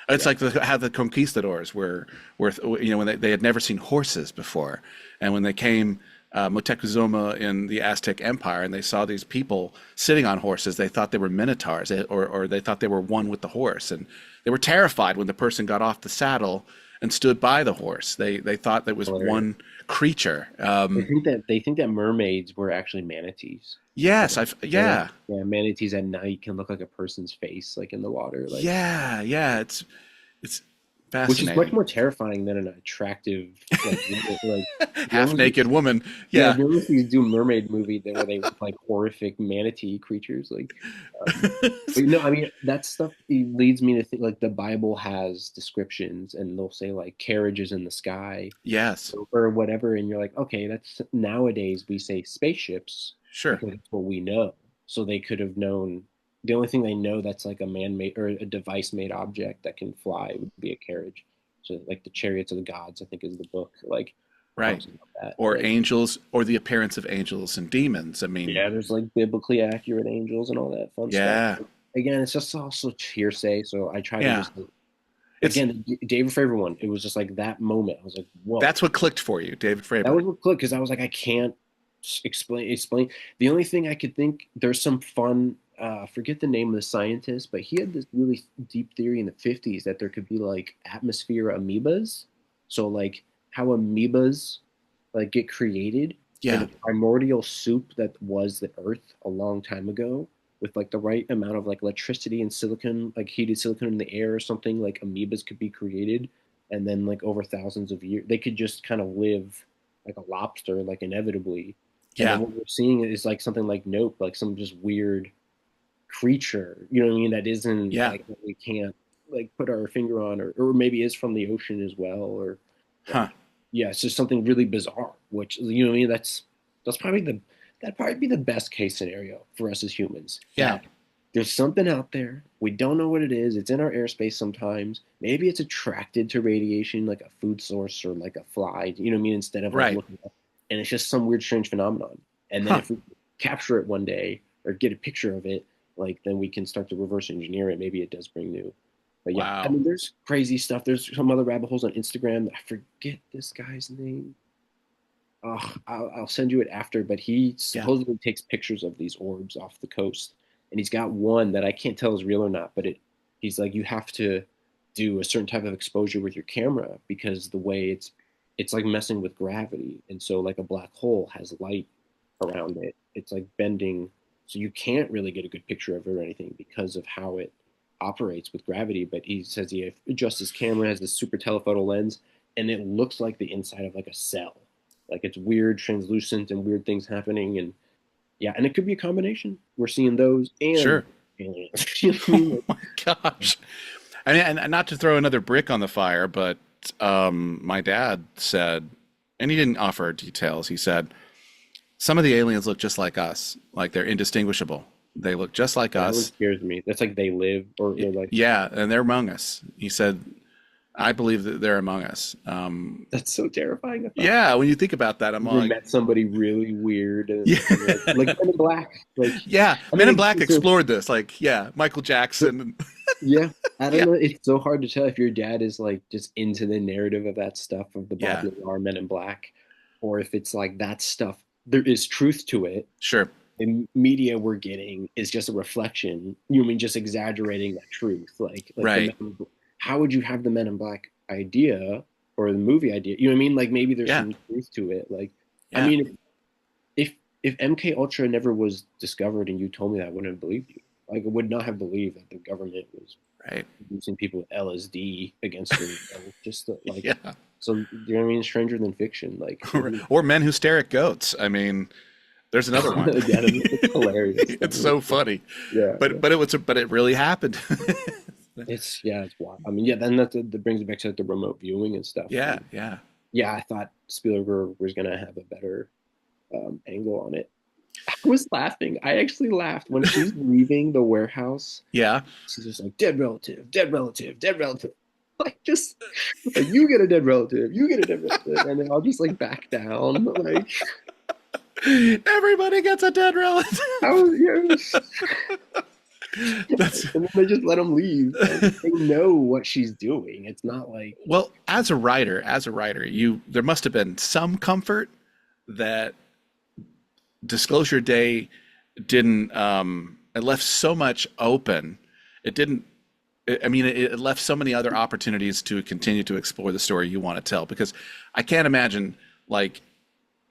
It's yeah, like how the conquistadors were when they had never seen horses before, and when they came Moctezuma in the Aztec Empire, and they saw these people sitting on horses, they thought they were minotaurs, or they thought they were one with the horse, and they were terrified when the person got off the saddle and stood by the horse. They thought that was hilarious. one creature. They think that mermaids were actually manatees. Yes, I've They're like, yeah. yeah, manatees at night can look like a person's face, like in the water, like Yeah, yeah, it's which is much fascinating. more terrifying than an attractive, like you Half ever see, naked woman. yeah, Yeah. have you ever see do mermaid movie where they look like horrific manatee creatures, like, but no, I mean that stuff leads me to think like the Bible has descriptions, and they'll say like carriages in the sky Yes. or whatever, and you're like, okay, that's nowadays we say spaceships Sure. because it's what we know. So they could have known the only thing they know that's like a man-made or a device-made object that can fly would be a carriage. So like the chariots of the gods, I think is the book like Right. talks about that. Or Like angels, or the appearance of angels and demons. I mean, yeah, there's like biblically accurate angels and all that fun stuff. yeah. Again, it's just also hearsay, so I try to Yeah. just It's again, David Fravor one. It was just like that moment. I was like, whoa, that's what clicked for you, David that Fravor. was what clicked because I was like, I can't explain. The only thing I could think there's some fun. Forget the name of the scientist, but he had this really deep theory in the 50s that there could be like atmosphere amoebas. So like how amoebas like get created in Yeah. a primordial soup that was the Earth a long time ago with like the right amount of like electricity and silicon, like heated silicon in the air or something, like amoebas could be created. And then like over thousands of years, they could just kind of live like a lobster, like inevitably. And then Yeah. what we're seeing is like something like Nope, like some just weird creature, you know what I mean? That isn't Yeah. like that we can't like put our finger on, or maybe is from the ocean as well, or Huh. Yeah, it's just something really bizarre, which you know what I mean. That's probably the that'd probably be the best case scenario for us as humans. Yeah. That there's something out there. We don't know what it is. It's in our airspace sometimes. Maybe it's attracted to radiation like a food source or like a fly, you know what I mean, instead of like Right. looking up. And it's just some weird, strange phenomenon. And then Huh. if we capture it one day or get a picture of it, like then we can start to reverse engineer it. Maybe it does bring new. But yeah, I Wow. mean, there's crazy stuff. There's some other rabbit holes on Instagram. I forget this guy's name. Oh, I'll send you it after, but he Yeah. supposedly takes pictures of these orbs off the coast, and he's got one that I can't tell is real or not. But he's like, you have to do a certain type of exposure with your camera because the way it's like messing with gravity, and so like a black hole has light around it. It's like bending, so you can't really get a good picture of it or anything because of how it operates with gravity. But he says he adjusts his camera, has this super telephoto lens, and it looks like the inside of like a cell, like it's weird, translucent, and weird things happening. And yeah, and it could be a combination. We're seeing those and Sure. aliens. You know what I mean? Oh my gosh. I mean, and not to throw another brick on the fire, but my dad said, and he didn't offer details. He said some of the aliens look just like us, like they're indistinguishable. They look just like That one us. scares me. That's like they live, or they're like, Yeah, and they're among us. He said, I believe that they're among us. that's so terrifying. I thought Yeah, when you think about that, I'm you ever like, met somebody really weird yeah, and like Men in Black. Like, yeah. I Men in mean, Black it's so, explored this. Like, yeah, Michael so Jackson. yeah. I don't Yeah, know. It's so hard to tell if your dad is like just into the narrative of that stuff of the Bob yeah, Lazar Men in Black, or if it's like that stuff. There is truth to it. sure, The media we're getting is just a reflection. You mean just exaggerating that truth? Like the right. Men, how would you have the Men in Black idea or the movie idea? You know what I mean? Like maybe there's Yeah, some truth to it. Like I yeah, mean, if MK Ultra never was discovered and you told me that, I wouldn't have believed you. Like I would not have believed that the government was right. using people with LSD against their just like Yeah. so. You know what I mean? Stranger than fiction. Like Or men who stare at goats. I mean, there's another one. yeah, it's hilarious. It's so funny, Yeah, yeah. but it really happened. It's yeah, it's wild. I mean, yeah, then that brings it back to like the remote viewing and stuff. Yeah, And yeah, yeah, I thought Spielberg was gonna have a better angle on it. I was laughing. I actually laughed when she's leaving the warehouse. yeah. She's just like dead relative, dead relative, dead relative. Like just like you get a dead relative, you get a dead relative, and then I'll just like back down. Like Everybody gets a dead relative. I was, yeah, That's and then they just let him leave. And they know what she's doing. It's not like well, as a writer, you there must have been some comfort that Disclosure Day didn't it left so much open. It didn't I mean, it left so many other opportunities to continue to explore the story you want to tell. Because I can't imagine, like,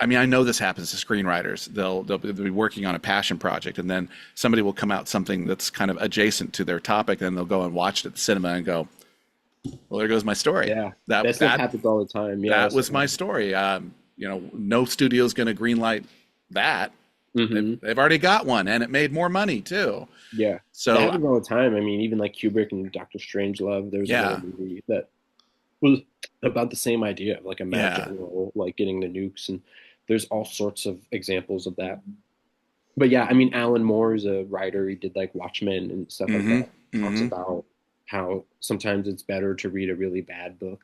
I mean, I know this happens to screenwriters. They'll be working on a passion project, and then somebody will come out something that's kind of adjacent to their topic, and they'll go and watch it at the cinema and go, "Well, there goes my story. yeah, That that stuff that happens all the time. Yeah, that was my story. You know, no studio's going to greenlight that. hmm They've already got one, and it made more money too. Yeah, that So happens all the time. I mean, even like Kubrick and Doctor Strangelove, there was another yeah, movie that was about the same idea of like a mad yeah. general like getting the nukes, and there's all sorts of examples of that. But yeah, I mean, Alan Moore is a writer. He did like Watchmen and stuff like Mm-hmm. that. Talks Mm-hmm. about how sometimes it's better to read a really bad book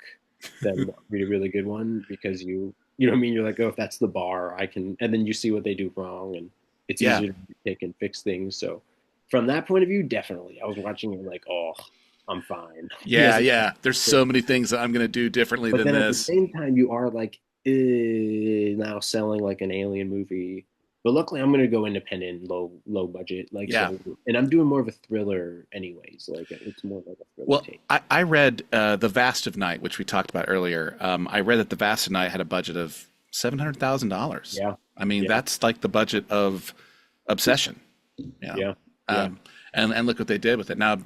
than read a really good one because you know what I mean. You're like, oh, if that's the bar, I can, and then you see what they do wrong, and it's Yeah. easier to take and fix things. So from that point of view, definitely, I was watching it like, oh, I'm fine. He Yeah, doesn't. yeah. There's so many things that I'm going to do differently But than then at the this. same time, you are like now selling like an alien movie. But luckily, I'm gonna go independent, low budget, like Yeah. so. And I'm doing more of a thriller, anyways. Like it's more like a thriller Well, take. I read The Vast of Night, which we talked about earlier. I read that The Vast of Night had a budget of $700,000. Yeah, I mean, yeah, that's like the budget of Obsession. You know, yeah, yeah. um, and look what they did with it. Now,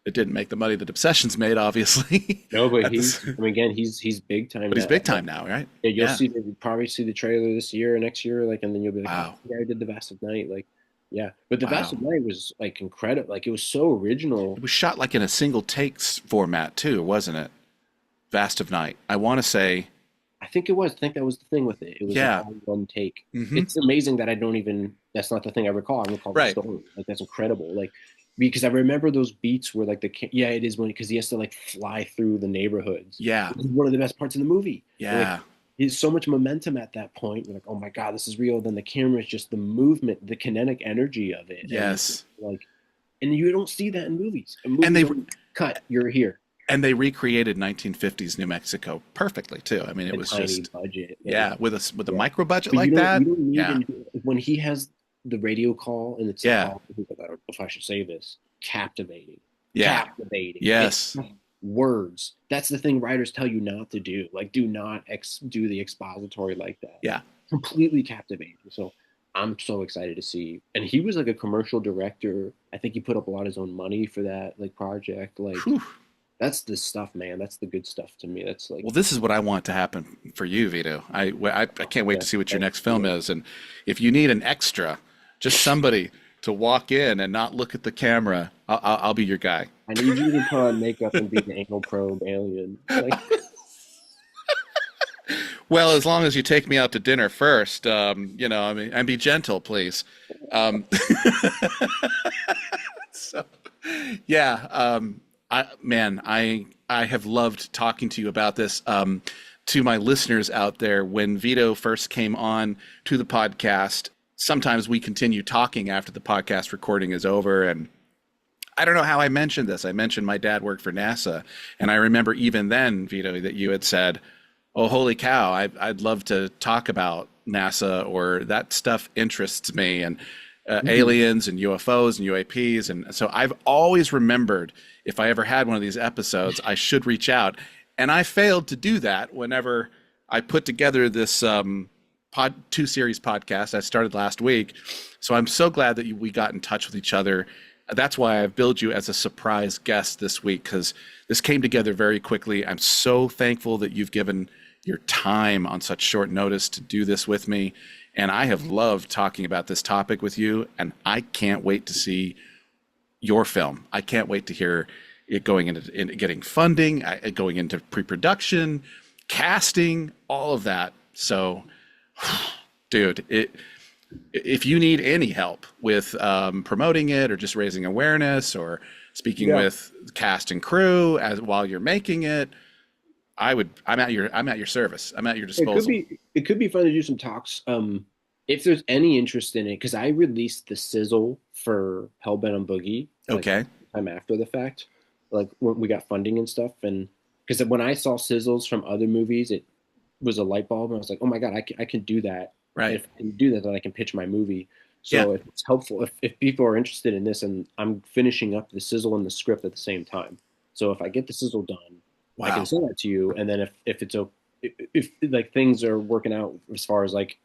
it didn't make the money that Obsession's made, obviously. No, but At he's. the, I mean, again, he's big time but he's now. big time now, right? Yeah, you'll Yeah. see probably see the trailer this year or next year, like, and then you'll be like, oh, Wow. yeah, I did the Vast of Night, like, yeah. But the Vast Wow. of Night was like incredible, like it was so It original. was shot like in a single takes format too, wasn't it? Vast of Night. I want to say I think it was. I think that was the thing with it. It was like Yeah. all one take. Hmm. It's amazing that I don't even. That's not the thing I recall. I recall the Right. story. Like that's incredible. Like because I remember those beats where like yeah, it is when because he has to like fly through the neighborhoods. Yeah. It's one of the best parts of the movie. And, like Yeah. there's so much momentum at that point. You're like, oh my god, this is real. Then the camera is just the movement, the kinetic energy of it, and Yes. like, and you don't see that in movies. In And movies, they cut. You're here. and they recreated 1950s New Mexico perfectly too. I mean, it A was tiny just budget. yeah, with a Yeah. micro budget But like that. you don't need Yeah. when he has the radio call and it's like, Yeah. oh, I don't know if I should say this. Captivating. Yeah. Captivating. Yes. It's words. That's the thing writers tell you not to do. Like, do not do the expository like that. Yeah. Completely captivating. So I'm so excited to see. And he was like a commercial director. I think he put up a lot of his own money for that like project. Like Whew. that's the stuff, man. That's the good stuff to me. That's like Well, this is what I want to happen for you, Vito. I can't wait yeah, to see what your thank next film you. is. And if you need an extra, just somebody to walk in and not look at the camera, I'll be your guy. I need you to put on makeup and be an anal probe alien. Like, Well, as long as you take me out to dinner first, I mean, and be gentle, please. Um, so, yeah, I have loved talking to you about this. To my listeners out there, when Vito first came on to the podcast, sometimes we continue talking after the podcast recording is over, and I don't know how I mentioned this. I mentioned my dad worked for NASA, and I remember even then, Vito, that you had said, "Oh, holy cow! I'd love to talk about NASA, or that stuff interests me, and aliens and UFOs and UAPs." And so I've always remembered if I ever had one of these episodes, I should reach out. And I failed to do that whenever I put together this two series podcast I started last week. So I'm so glad that we got in touch with each other. That's why I've billed you as a surprise guest this week, because this came together very quickly. I'm so thankful that you've given your time on such short notice to do this with me. And I have loved talking about this topic with you. And I can't wait to see your film. I can't wait to hear it going into getting funding, going into pre-production, casting, all of that. So, dude, if you need any help with promoting it or just raising awareness or speaking yeah. with cast and crew while you're making it, I'm at your service. I'm at your disposal. It could be fun to do some talks. If there's any interest in it, because I released the sizzle for Hellbent on Boogie like Okay. time after the fact, like when we got funding and stuff, and because when I saw sizzles from other movies, it was a light bulb, and I was like, oh my god, I can do that. Right. And if I can do that, then I can pitch my movie. So Yeah. if it's helpful, if people are interested in this, and I'm finishing up the sizzle and the script at the same time. So if I get the sizzle done, I Wow. can send that to you, and then if it's if like things are working out as far as like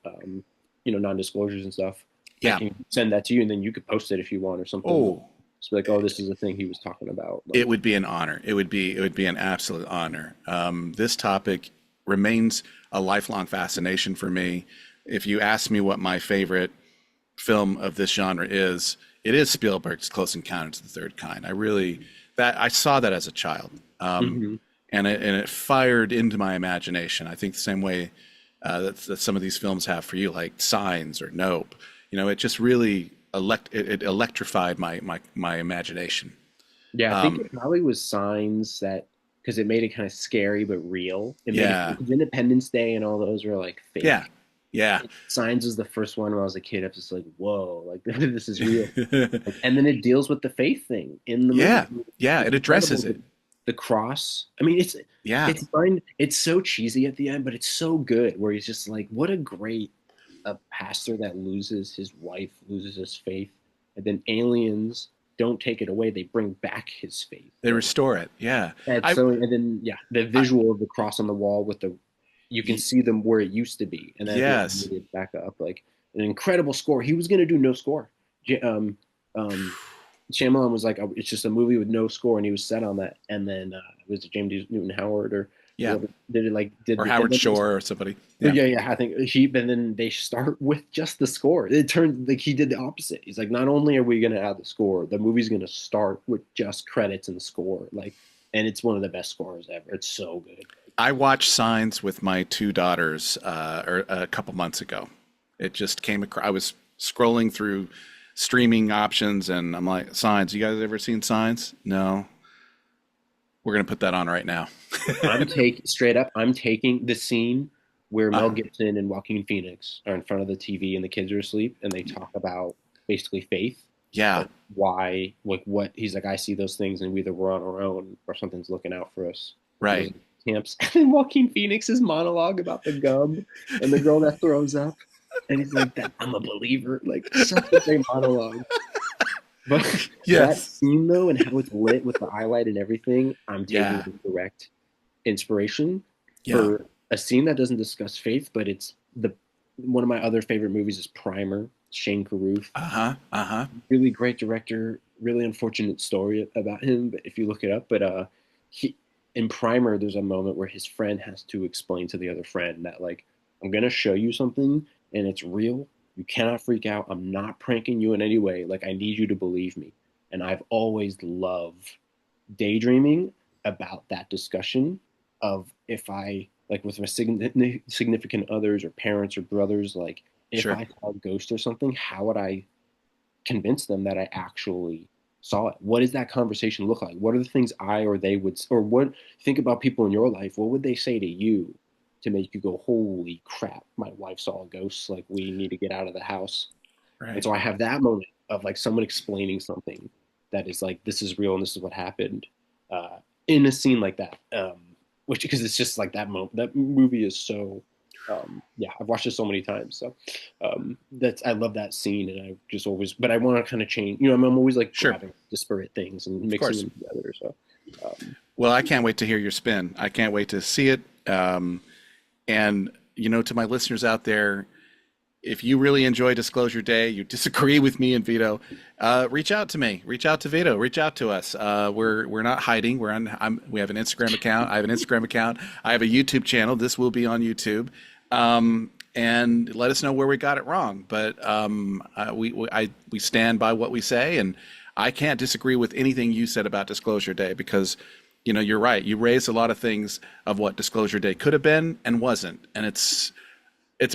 non-disclosures and stuff, Yeah. I can send that to you, and then you could post it if you want or something. Oh, Just be like, oh, this is the thing he was talking about. Like, it would be an honor. It would be an absolute honor. This topic remains a lifelong fascination for me. If you ask me what my favorite film of this genre is, it is Spielberg's Close Encounters of the Third Kind. I saw that as a child, mhm. and it fired into my imagination. I think the same way that some of these films have for you, like Signs or Nope. It just really it electrified my imagination. Yeah, I think it probably was Signs that because it made it kind of scary but real. It made Yeah. it, Independence Day and all those were like fake. Yeah, yeah. Signs was the first one when I was a kid. I was just like, whoa, like this is real. And then it deals with the faith thing in the Yeah, movie. yeah. It addresses Incredible. it. The cross. I mean, Yeah, it's fine. It's so cheesy at the end, but it's so good. Where he's just like, what a great pastor that loses his wife, loses his faith, and then aliens don't take it away. They bring back his faith. they restore it. Yeah, And so, and then the visual of the cross on the wall with you can see them where it used to be, and then Yes. it back up like an incredible score. He was going to do no score. Shyamalan was like, oh, it's just a movie with no score, and he was set on that. And then was it James Newton Howard or Yeah. whoever did it or Howard Shore or somebody. Yeah. I think and then they start with just the score. It turned like he did the opposite. He's like, not only are we going to add the score, the movie's going to start with just credits and score. Like and it's one of the best scores ever. It's so good. I watched Signs with my two daughters a couple months ago. It just came across. I was scrolling through streaming options, and I'm like, Signs. You guys ever seen Signs? No. We're gonna put that on right now. I'm taking straight up. I'm taking the scene where Mel Uh, Gibson and Joaquin Phoenix are in front of the TV and the kids are asleep, and they talk about basically faith, yeah, like why, like what he's like. I see those things, and either we're on our own or something's looking out for us. And those right. camps, and then Joaquin Phoenix's monologue about the gum and the girl that throws up, and he's like, "That I'm a believer." Like such a great monologue. But that Yes. scene though, and how it's lit with the highlight and everything, I'm taking Yeah. the direct inspiration Yeah. for a scene that doesn't discuss faith, but it's the one of my other favorite movies is Primer. Shane Carruth, Uh-huh. Uh-huh. really great director. Really unfortunate story about him, but if you look it up, but he in Primer, there's a moment where his friend has to explain to the other friend that like I'm gonna show you something and it's real. You cannot freak out. I'm not pranking you in any way. Like I need you to believe me. And I've always loved daydreaming about that discussion of if I like with my significant others or parents or brothers, like if Sure. I saw a ghost or something, how would I convince them that I actually saw it? What does that conversation look like? What are the things I or they would, or what think about people in your life? What would they say to you to make you go, holy crap, my wife saw a ghost. Like we need to get out of the house. And Right. so I have that moment of like someone explaining something that is like, this is real and this is what happened in a scene like that. Which, because it's just like that moment, that movie is so, yeah, I've watched it so many times. So that's, I love that scene and I just always, but I want to kind of change, you know, I'm always like Sure. grabbing disparate things and Of mixing course. them together. So, Well, I can't wait to hear your spin. I can't wait to see it. And you know, to my listeners out there, if you really enjoy Disclosure Day, you disagree with me and Vito, reach out to me. Reach out to Vito. Reach out to us. We're not hiding. We have an Instagram account. I have an Instagram account. I have a YouTube channel. This will be on YouTube. And let us know where we got it wrong. But we stand by what we say, and I can't disagree with anything you said about Disclosure Day because you know you're right. You raised a lot of things of what Disclosure Day could have been and wasn't, and it's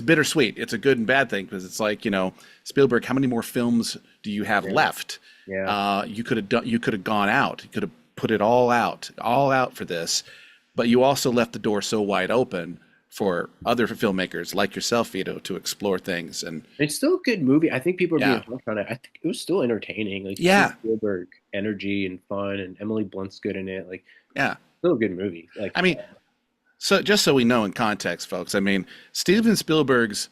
bittersweet. It's a good and bad thing because it's like, you know, Spielberg, how many more films do you have yeah, left? yeah. You could have done, you could have gone out, you could have put it all out for this, but you also left the door so wide open for other filmmakers like yourself, Vito, to explore things. And It's still a good movie. I think people are being yeah, harsh on it. I think it was still entertaining. Like you see yeah, Spielberg energy and fun, and Emily Blunt's good in it. Like yeah. still a good movie. I Like mean, so just so we know in context, folks, I mean, Steven Spielberg's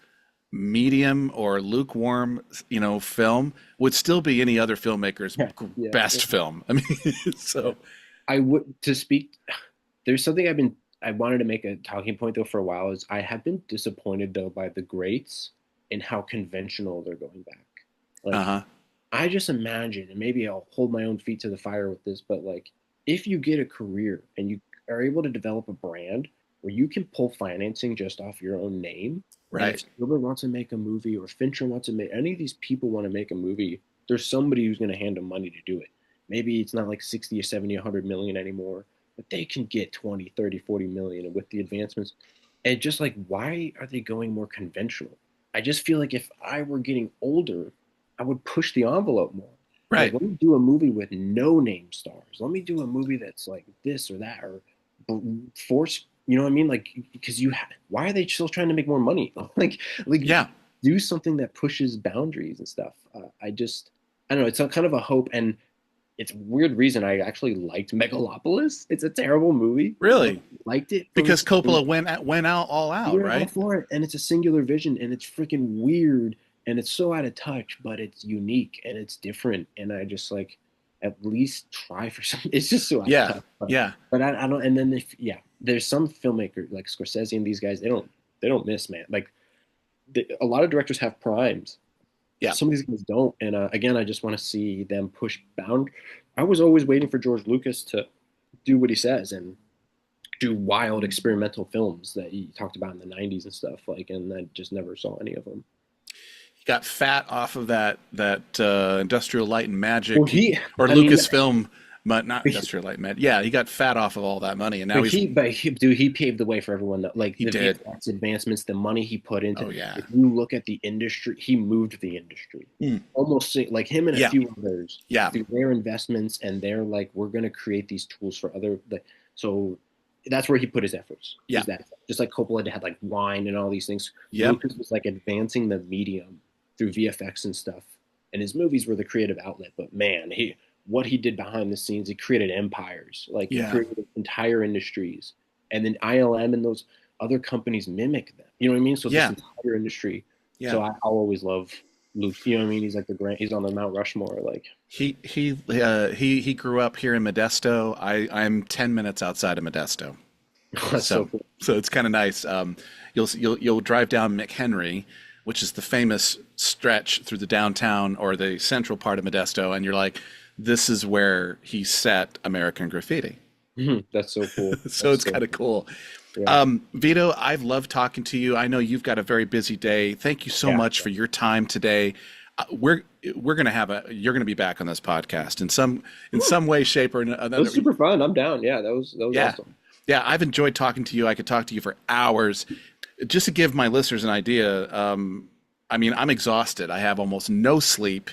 medium or lukewarm, you know, film would still be any other filmmaker's yeah, yeah, yeah, best film. I mean, yeah. so I would to speak. There's something I wanted to make a talking point though for a while is I have been disappointed though by the greats and how conventional they're going back. Like uh-huh. I just imagine, and maybe I'll hold my own feet to the fire with this, but like if you get a career and you are able to develop a brand where you can pull financing just off your own name, and if Right. Spielberg wants to make a movie or Fincher wants to make any of these people want to make a movie, there's somebody who's going to hand them money to do it. Maybe it's not like 60 or 70, 100 million anymore, but they can get 20, 30, 40 million with the advancements. And just like, why are they going more conventional? I just feel like if I were getting older, I would push the envelope more. Like, Right. let me do a movie with no name stars. Let me do a movie that's like this or that, or force. You know what I mean? Like, because why are they still trying to make more money? Like, Yeah. do something that pushes boundaries and stuff. I don't know. It's a kind of a hope, and it's a weird reason I actually liked Megalopolis. It's a terrible movie, but I Really? liked it from Because Coppola went out all you out, were all right? for it, and it's a singular vision, and it's freaking weird, and it's so out of touch, but it's unique and it's different, and I just like at least try for something. It's just so out of Yeah. touch, Yeah. but I don't. And then if yeah, there's some filmmakers like Scorsese and these guys, they don't miss, man. Like a lot of directors have primes. Yeah. Some of these guys don't, and again, I just want to see them push bound. I was always waiting for George Lucas to do what he says and do wild experimental films that he talked about in the 90s and stuff like, and I just never saw any of them. He got fat off of that Industrial Light and Well, Magic he or I mean, Lucasfilm but not industrial light med. Yeah, he got fat off of all that money, and now Dude, he paved the way for everyone. Like he the did. VFX advancements, the money he put into. Oh yeah. If you look at the industry, he moved the industry. Mm. Almost like him and a Yeah. few others. Yeah. Through their investments, and they're like, we're gonna create these tools for other. So that's where he put his efforts. Yeah. That just like Coppola had like wine and all these things. Yep. Lucas was like advancing the medium through VFX and stuff, and his movies were the creative outlet. But man, what he did behind the scenes, he created empires. Like he created entire industries, and then ILM and those other companies mimic them. You know what I mean? So this entire industry. Yeah. So I'll always love Luke. You know what I mean? He's like he's on the Mount Rushmore. Like he grew up here in Modesto. I'm 10 minutes outside of Modesto. That's so cool. So it's kind of nice. You'll drive down McHenry, which is the famous stretch through the downtown or the central part of Modesto, and you're like, this is where he set American Graffiti. That's so cool. So it's kind of cool. Yeah. Vito, I've loved talking to you. I know you've got a very busy day. Thank you so much for your time today. We're gonna you're gonna be back on this podcast in some way, shape, or another. That was super fun. I'm down. Yeah, that was awesome. Yeah, I've enjoyed talking to you. I could talk to you for hours. Just to give my listeners an idea, I mean, I'm exhausted. I have almost no sleep.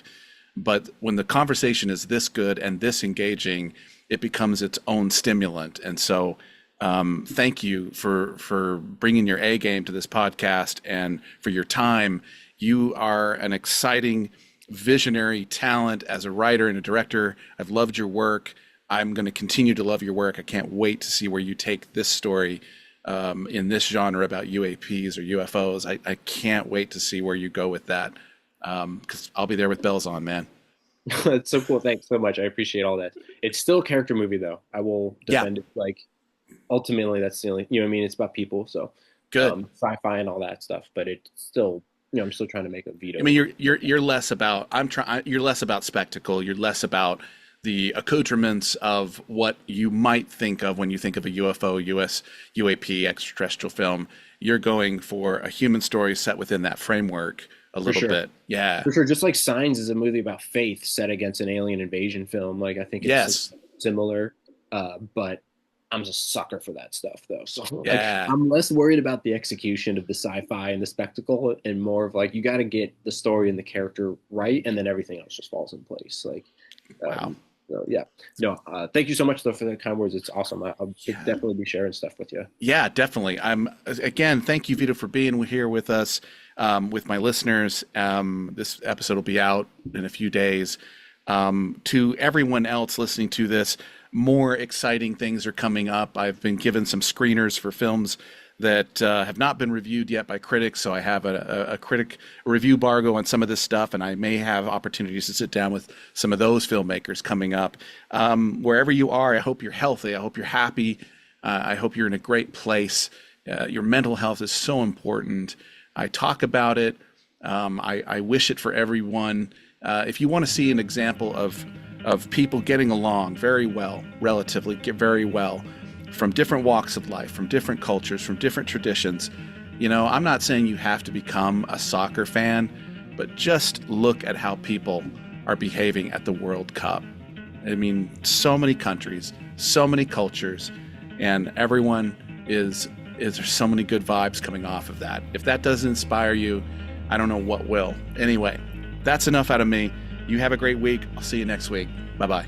But when the conversation is this good and this engaging, it becomes its own stimulant. And so thank you for bringing your A game to this podcast and for your time. You are an exciting, visionary talent as a writer and a director. I've loved your work. I'm going to continue to love your work. I can't wait to see where you take this story in this genre about UAPs or UFOs. I can't wait to see where you go with that. Because I'll be there with bells on, man. That's so cool. Thanks so much. I appreciate all that. It's still a character movie, though. I will defend it. Like, ultimately, that's the only, you know what I mean? It's about people. So good. Sci-fi and all that stuff, but it's still, I'm still trying to make a Vito. I mean, you're less about, you're less about spectacle. You're less about the accoutrements of what you might think of when you think of a UFO, UAP, extraterrestrial film. You're going for a human story set within that framework. A little bit. Yeah. For sure. Just like Signs is a movie about faith set against an alien invasion film. Like, I think it's similar, but I'm just a sucker for that stuff, though. So I'm less worried about the execution of the sci-fi and the spectacle and more of like, you got to get the story and the character right, and then everything else just falls in place. Like, wow. So, yeah. No, thank you so much, though, for the kind words. It's awesome. I'll definitely be sharing stuff with you. Yeah, definitely. Again, thank you, Vito, for being here with us. With my listeners, this episode will be out in a few days. To everyone else listening to this, more exciting things are coming up. I've been given some screeners for films that have not been reviewed yet by critics, so I have a critic review embargo on some of this stuff, and I may have opportunities to sit down with some of those filmmakers coming up. Wherever you are, I hope you're healthy. I hope you're happy. I hope you're in a great place. Your mental health is so important. I talk about it. I wish it for everyone. If you want to see an example of people getting along very well, relatively very well, from different walks of life, from different cultures, from different traditions, I'm not saying you have to become a soccer fan, but just look at how people are behaving at the World Cup. I mean, so many countries, so many cultures, and everyone there's so many good vibes coming off of that. If that doesn't inspire you, I don't know what will. Anyway, that's enough out of me. You have a great week. I'll see you next week. Bye-bye.